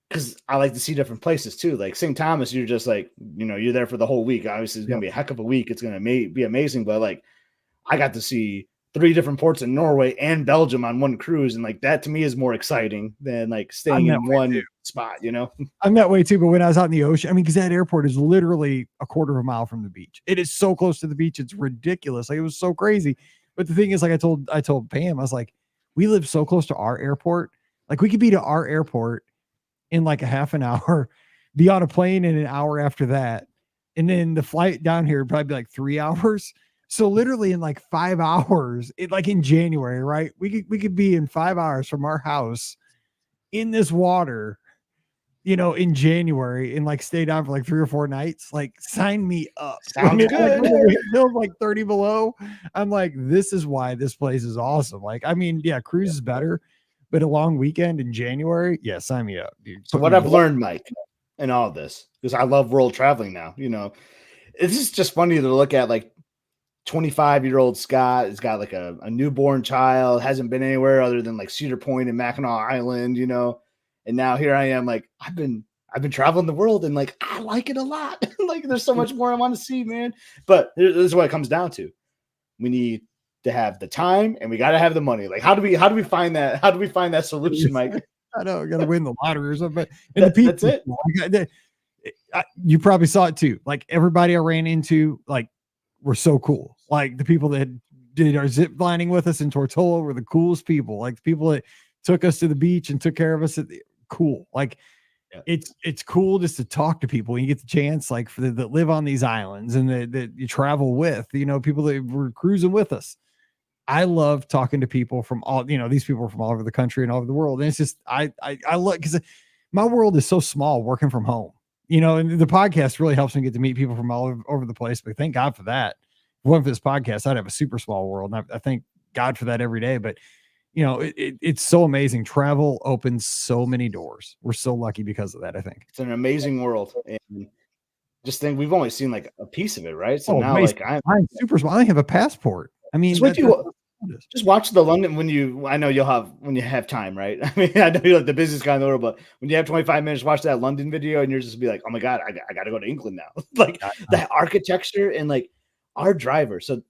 because I like to see different places too. Like St. Thomas, you're just like, you're there for the whole week. Obviously, it's gonna be a heck of a week. It's gonna be amazing. But like, I got to see 3 different ports in Norway and Belgium on one cruise, and like that to me is more exciting than like staying in one spot. I'm that way too. But when I was out in the ocean, I mean, because that airport is literally a quarter of a mile from the beach. It is so close to the beach, it's ridiculous. Like, it was so crazy. But the thing is, like I told Pam, I was like, we live so close to our airport. Like, we could be to our airport in like a half an hour, be on a plane in an hour after that, and then the flight down here would probably be like 3 hours. So literally in like 5 hours, like in January, right? We could be in 5 hours from our house in this water, in January, and like stay down for like 3 or 4 nights. Like, sign me up. Sounds good. Like 30 below. I'm like, this is why this place is awesome. Like, I mean, yeah, cruise is better, but a long weekend in January, yeah, sign me up, dude. So what I've learned, Mike, in all this, because I love world traveling now, it's just funny to look at like 25-year-old Scott has got like a newborn child, hasn't been anywhere other than like Cedar Point and Mackinac Island, and now here I am, like I've been traveling the world and like I like it a lot. Like, there's so much more I want to see, man. But this is what it comes down to. We need to have the time and we got to have the money. Like, how do we find that? How do we find that solution, Mike? I know, got to win the lottery or something. And the people, that's it. You probably saw it too. Like everybody I ran into, like, were so cool. Like the people that did our zip lining with us in Tortola were the coolest people. Like the people that took us to the beach and took care of us. Cool. Like it's cool just to talk to people when you get the chance, like for that live on these islands and that you travel with, people that were cruising with us. I love talking to people from all, these people are from all over the country and all over the world. And it's just, I love, because my world is so small working from home, and the podcast really helps me get to meet people from all over the place. But thank God for that. If it wasn't for this podcast, I'd have a super small world. And I thank God for that every day. But it's so amazing. Travel opens so many doors. We're so lucky because of that. I think it's an amazing world. And just think we've only seen like a piece of it, right? So now amazing. like I'm super small. I have a passport. I mean, just watch the London when you have time, right? I mean, I know you're like the business guy in the world, but when you have 25 minutes, watch that London video and you're just be like, oh my God, I got to go to England now. Like that architecture and like our driver. So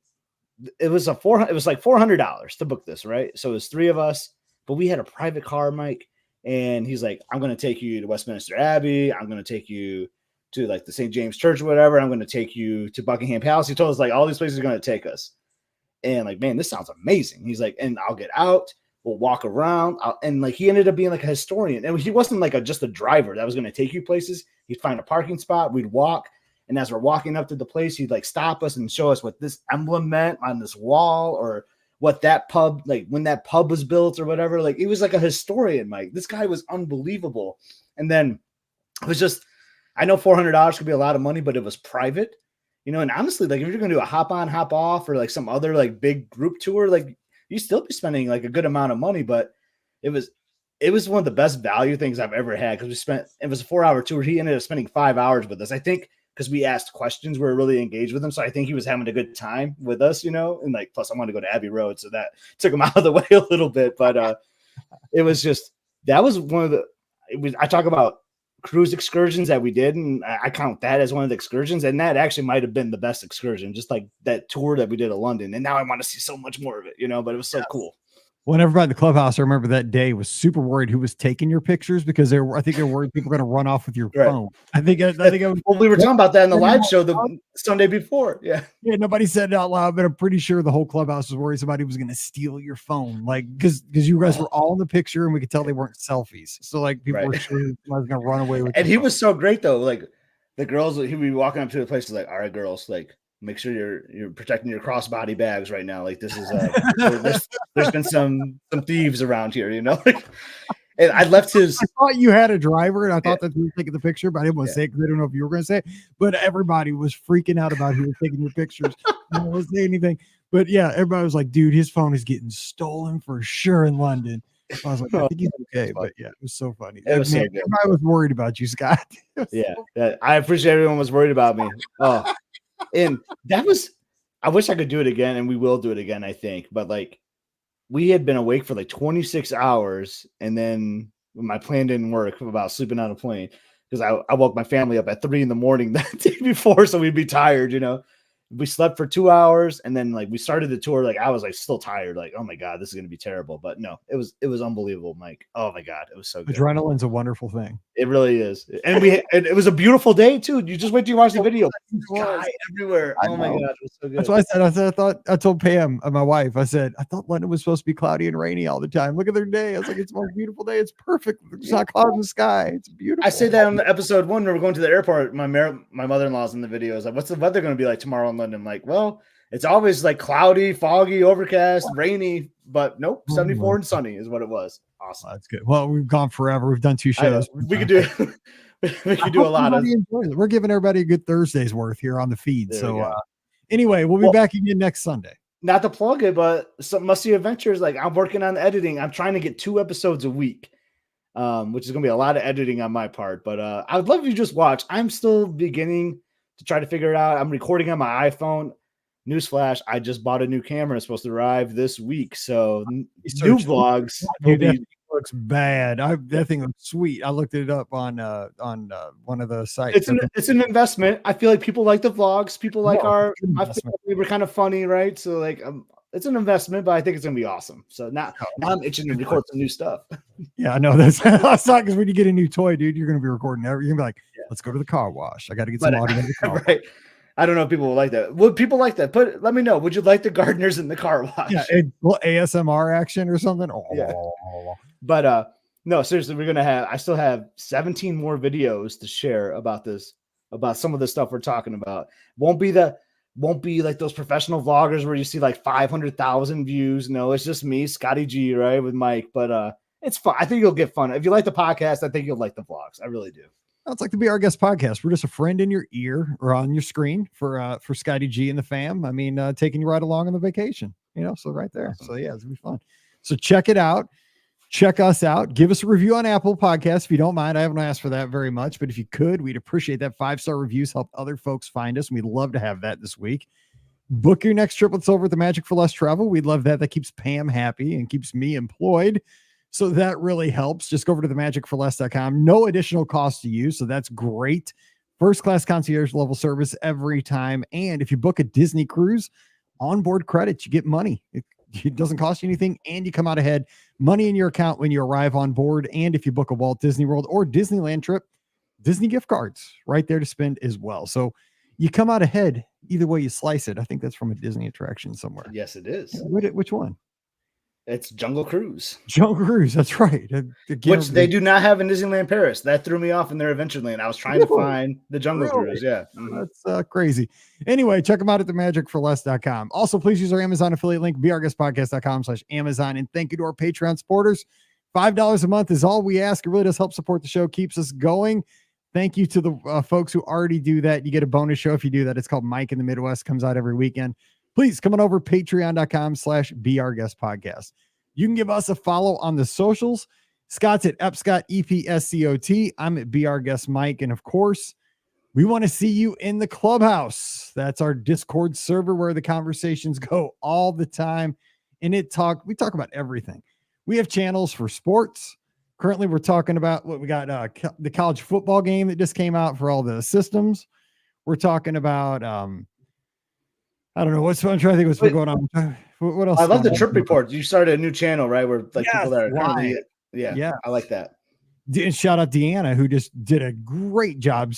it was like $400 to book this, right? So it was 3 of us, but we had a private car, Mike. And he's like, I'm going to take you to Westminster Abbey. I'm going to take you to like the St. James Church or whatever. I'm going to take you to Buckingham Palace. He told us like all these places are going to take us. And like, man, this sounds amazing. He's like, and I'll get out, we'll walk around. And like, he ended up being like a historian. And he wasn't like just a driver that was going to take you places. He'd find a parking spot, we'd walk. And as we're walking up to the place, he'd like stop us and show us what this emblem meant on this wall or what that pub, like when that pub was built or whatever. Like, he was like a historian, Mike. This guy was unbelievable. And then it was just, I know $400 could be a lot of money, but it was private. And honestly, like if you're going to do a hop on, hop off or like some other like big group tour, like you still be spending like a good amount of money, but it was one of the best value things I've ever had. Cause it was a 4-hour tour. He ended up spending 5 hours with us. I think because we asked questions, we were really engaged with him. So I think he was having a good time with us, and like, plus I wanted to go to Abbey Road. So that took him out of the way a little bit, but it was just, that was I talk about cruise excursions that we did, and I count that as one of the excursions, and that actually might have been the best excursion, just like that tour that we did of London. And now I want to see so much more of it, but it was so cool. When everybody in the clubhouse, I remember that day, was super worried who was taking your pictures because I think they were worried people were going to run off with your phone. I think well, we were talking about that in the live show the Sunday before. Yeah, nobody said it out loud, but I'm pretty sure the whole clubhouse was worried somebody was going to steal your phone, like because you guys were all in the picture and we could tell they weren't selfies. So like people were sure somebody was going to run away with. And he was so great though. Like the girls, he would be walking up to the place, like, all right, girls, like, make sure you're protecting your crossbody bags right now. Like this is there's been some thieves around here, And I left his. I thought you had a driver, and I thought that he was taking the picture, but I didn't want to say it because I don't know if you were going to say it. But everybody was freaking out about who was taking your pictures. I didn't want to say anything, but yeah, everybody was like, "Dude, his phone is getting stolen for sure in London." I was like, "I think he's okay," but yeah, it was so funny. Everybody was worried about you, Scott. Yeah, I appreciate everyone was worried about me. Oh. And that was, I wish I could do it again, and we will do it again, I think. But like, we had been awake for like 26 hours, and then my plan didn't work about sleeping on a plane because I woke my family up at 3 a.m. that day before, so we'd be tired, We slept for 2 hours, and then like we started the tour. Like I was like still tired, like, oh my God, this is gonna be terrible. But no, it was unbelievable, Mike. Oh my God, it was so good. Adrenaline's a wonderful thing. It really is, and it was a beautiful day too. You just wait till you watch the video. Sky everywhere. Oh my God, it was so good. That's why I told Pam, my wife, I thought London was supposed to be cloudy and rainy all the time. Look at their day. I was like, it's the most beautiful day. It's perfect. There's not clouds in the sky. It's beautiful. I say that on the episode 1 when we're going to the airport. My mother-in-law's in the video. Is like, what's the weather going to be like tomorrow in London? I'm like, well, it's always like cloudy, foggy, overcast, rainy, but nope, 74 and sunny is what it was. Awesome. That's good. Well, we've gone forever. We've done 2 shows. We could do a lot of. We're giving everybody a good Thursday's worth here on the feed. So anyway, we'll be back again next Sunday. Not to plug it, but some must-see adventures. Like I'm working on editing. I'm trying to get 2 episodes a week, which is going to be a lot of editing on my part. But I would love if you just watch. I'm still beginning to try to figure it out. I'm recording on my iPhone. Newsflash, I just bought a new camera. It's supposed to arrive this week. So new vlogs. Looks bad. That thing looks sweet. I looked it up on one of the sites. It's an investment. I feel like people like the vlogs. People like we were kind of funny, right? So like it's an investment, but I think it's gonna be awesome. So now I'm itching to record some new stuff. Yeah, I know that's not because when you get a new toy, dude, you're gonna be recording everything. You're gonna be like, Let's go to the car wash. I got to get But some audio. In the car wash. right. I don't know if people will like that. Would people like that? Let me know. Would you like the gardeners in the car wash? Yeah, ASMR action or something. Oh, Yeah. But no, seriously, I still have 17 more videos to share about this, about some of the stuff we're talking about. Won't be like those professional vloggers where you see like 500,000 views. No, it's just me, Scotty G, right, with Mike. But it's fun. I think you'll get fun. If you like the podcast, I think you'll like the vlogs. I really do. It's like the Be Our Guest podcast. We're just a friend in your ear or on your screen for Scotty G and the fam. I mean, taking you right along on the vacation, so right there. So yeah, it's gonna be fun. So check it out. Check us out. Give us a review on Apple Podcasts if you don't mind. I haven't asked for that very much, but if you could, we'd appreciate that. 5-star reviews help other folks find us. We'd love to have that this week. Book your next trip with us over at the Magic for Less Travel. We'd love that. That keeps Pam happy and keeps me employed. So that really helps. Just go over to themagicforless.com. No additional cost to you. So that's great. First class concierge level service every time. And if you book a Disney cruise, onboard credits, you get money. It doesn't cost you anything, and you come out ahead. Money in your account when you arrive on board. And if you book a Walt Disney World or Disneyland trip, Disney gift cards right there to spend as well. So you come out ahead either way you slice it. I think that's from a Disney attraction somewhere. Yes, it is. Which one? It's Jungle Cruise. Jungle Cruise, that's right. Which they do not have in Disneyland Paris. That threw me off in their Adventureland. I was trying to find the Jungle Cruise. Yeah. Mm-hmm. That's crazy. Anyway, check them out at themagicforless.com. Also, please use our Amazon affiliate link, beourguestpodcast.com/Amazon. And thank you to our Patreon supporters. $5 a month is all we ask. It really does help support the show, keeps us going. Thank you to the folks who already do that. You get a bonus show if you do that. It's called Mike in the Midwest. Comes out every weekend. Please come on over patreon.com/beourguestpodcast. You can give us a follow on the socials. Scott's at Epscott, EPSCOT. I'm at Be Our Guest Mike. And of course, we want to see you in the clubhouse. That's our Discord server where the conversations go all the time. And we talk about everything. We have channels for sports. Currently, we're talking about what we got, the college football game that just came out for all the systems. We're talking about, I don't know I'm trying to think what's going on. What else? I love the trip report. You started a new channel, right? Where like people that are currently, yeah, I like that. And shout out Deanna, who just did a great job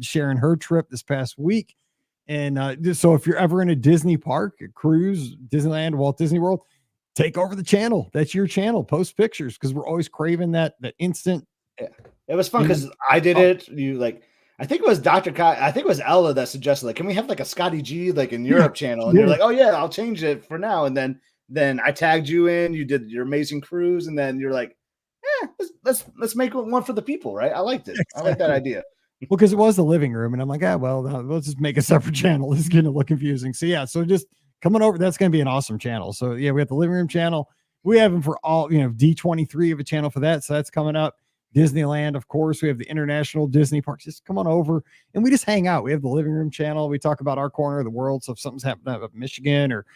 sharing her trip this past week. And so if you're ever in a Disney park, a cruise, Disneyland, Walt Disney World, take over the channel. That's your channel. Post pictures because we're always craving that instant. Yeah, it was fun because I did it. I think it was Dr. Kai. I think it was Ella that suggested, like, can we have like a Scotty G like in Europe channel? And you're like, oh yeah, I'll change it for now. And then I tagged you in. You did your amazing cruise, and then you're like, let's make one for the people, right? I liked it. Exactly. I like that idea. Well, because it was the living room, and I'm like, let's just make a separate channel. This is getting a little confusing. So yeah, so just coming over. That's going to be an awesome channel. So yeah, we have the living room channel. We have them for all, D23 of a channel for that. So that's coming up. Disneyland, of course. We have the international Disney parks. Just come on over and we just hang out. We have the living room channel. We talk about our corner of the world. So if something's happening up in Michigan, or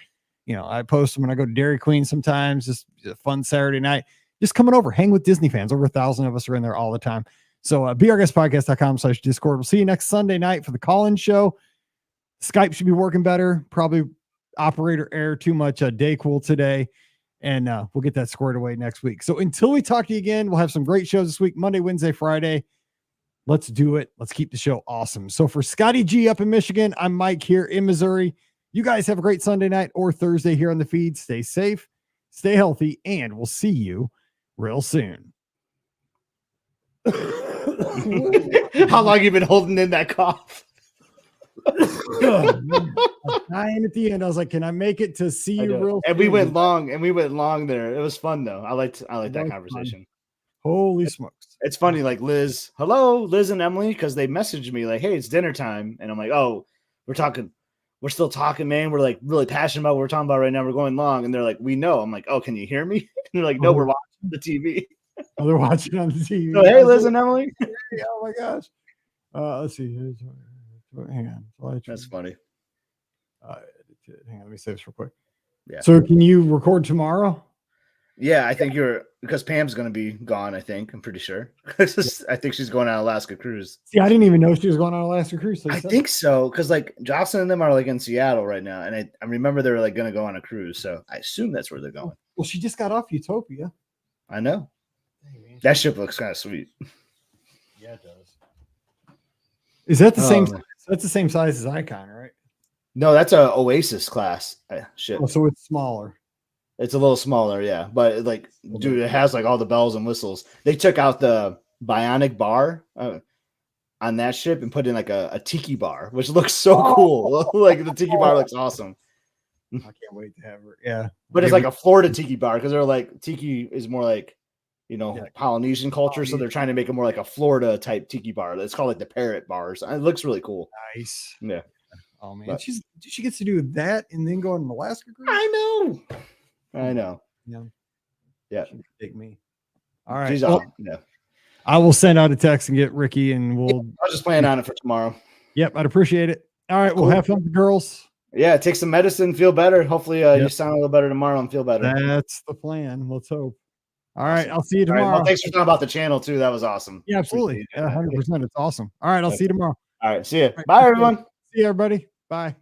I post them when I go to Dairy Queen sometimes. Just a fun Saturday night. Just coming over, hang with Disney fans. Over 1,000 of us are in there all the time. So beourguestpodcast.com/Discord. We'll see you next Sunday night for the call-in show. Skype should be working better. Probably operator error, too much Dayquil today. And we'll get that squared away next week. So until we talk to you again, we'll have some great shows this week, Monday, Wednesday, Friday. Let's do it. Let's keep the show awesome. So for Scotty G up in Michigan, I'm Mike here in Missouri. You guys have a great Sunday night or Thursday here on the feed. Stay safe, stay healthy, and we'll see you real soon. How long have you been holding in that cough? Dying at the end. I was like, can I make it to see you real and soon? we went long there. It was fun though. I liked that conversation. Fun. Holy smokes. It's funny, like Liz and Emily, because they messaged me like, hey, it's dinner time. And I'm like, oh, we're still talking, man. We're like really passionate about what we're talking about right now. We're going long. And they're like, we know. I'm like, oh, can you hear me? And they're like, no, we're watching the TV. Oh, they're watching on the TV. So, hey, Liz and Emily. Oh my gosh. Let's see. Hang on. That's funny. Hang on, let me say this real quick. Yeah. So can you record tomorrow? Yeah, I think because Pam's going to be gone. I'm pretty sure. I think she's going on Alaska cruise. See, I didn't even know she was going on Alaska cruise. I think so, because like Jocelyn and them are like in Seattle right now, and I remember they were like going to go on a cruise, so I assume that's where they're going. Well, she just got off Utopia. I know. That ship looks kind of sweet. Yeah, it does. Is that the same? Oh, man. That's the same size as Icon, right? No, that's a Oasis class ship. Oh, so it's smaller. It's a little smaller, yeah. But like, dude, it has like all the bells and whistles. They took out the bionic bar on that ship and put in like a tiki bar, which looks so cool. Like the tiki bar looks awesome. I can't wait to have her. Yeah, But it's like a Florida tiki bar because they're like tiki is more like, you know, Yeah. Polynesian culture, so they're trying to make it more like a Florida type tiki bar. It's called like the parrot bars. It looks really cool. nice. Yeah. Oh man, But- she gets to do that and then go on an Alaska cruise. I know. Yeah. She can take me. All right. She's Well, on. Yeah. I will send out a text and get Ricky, and we'll. I was just planning on it for tomorrow. Yep, I'd appreciate it. All right, we'll Cool. have fun with the girls. Yeah, take some medicine, feel better. Hopefully, you sound a little better tomorrow and feel better. That's the plan. Let's hope. All right, I'll see you All right, tomorrow. well, thanks for talking about the channel too. That was awesome. Yeah, absolutely. Appreciate it. 100%. It's awesome. All right, I'll see you tomorrow. All right, see you. right, Bye, everyone. See you, everybody. Bye.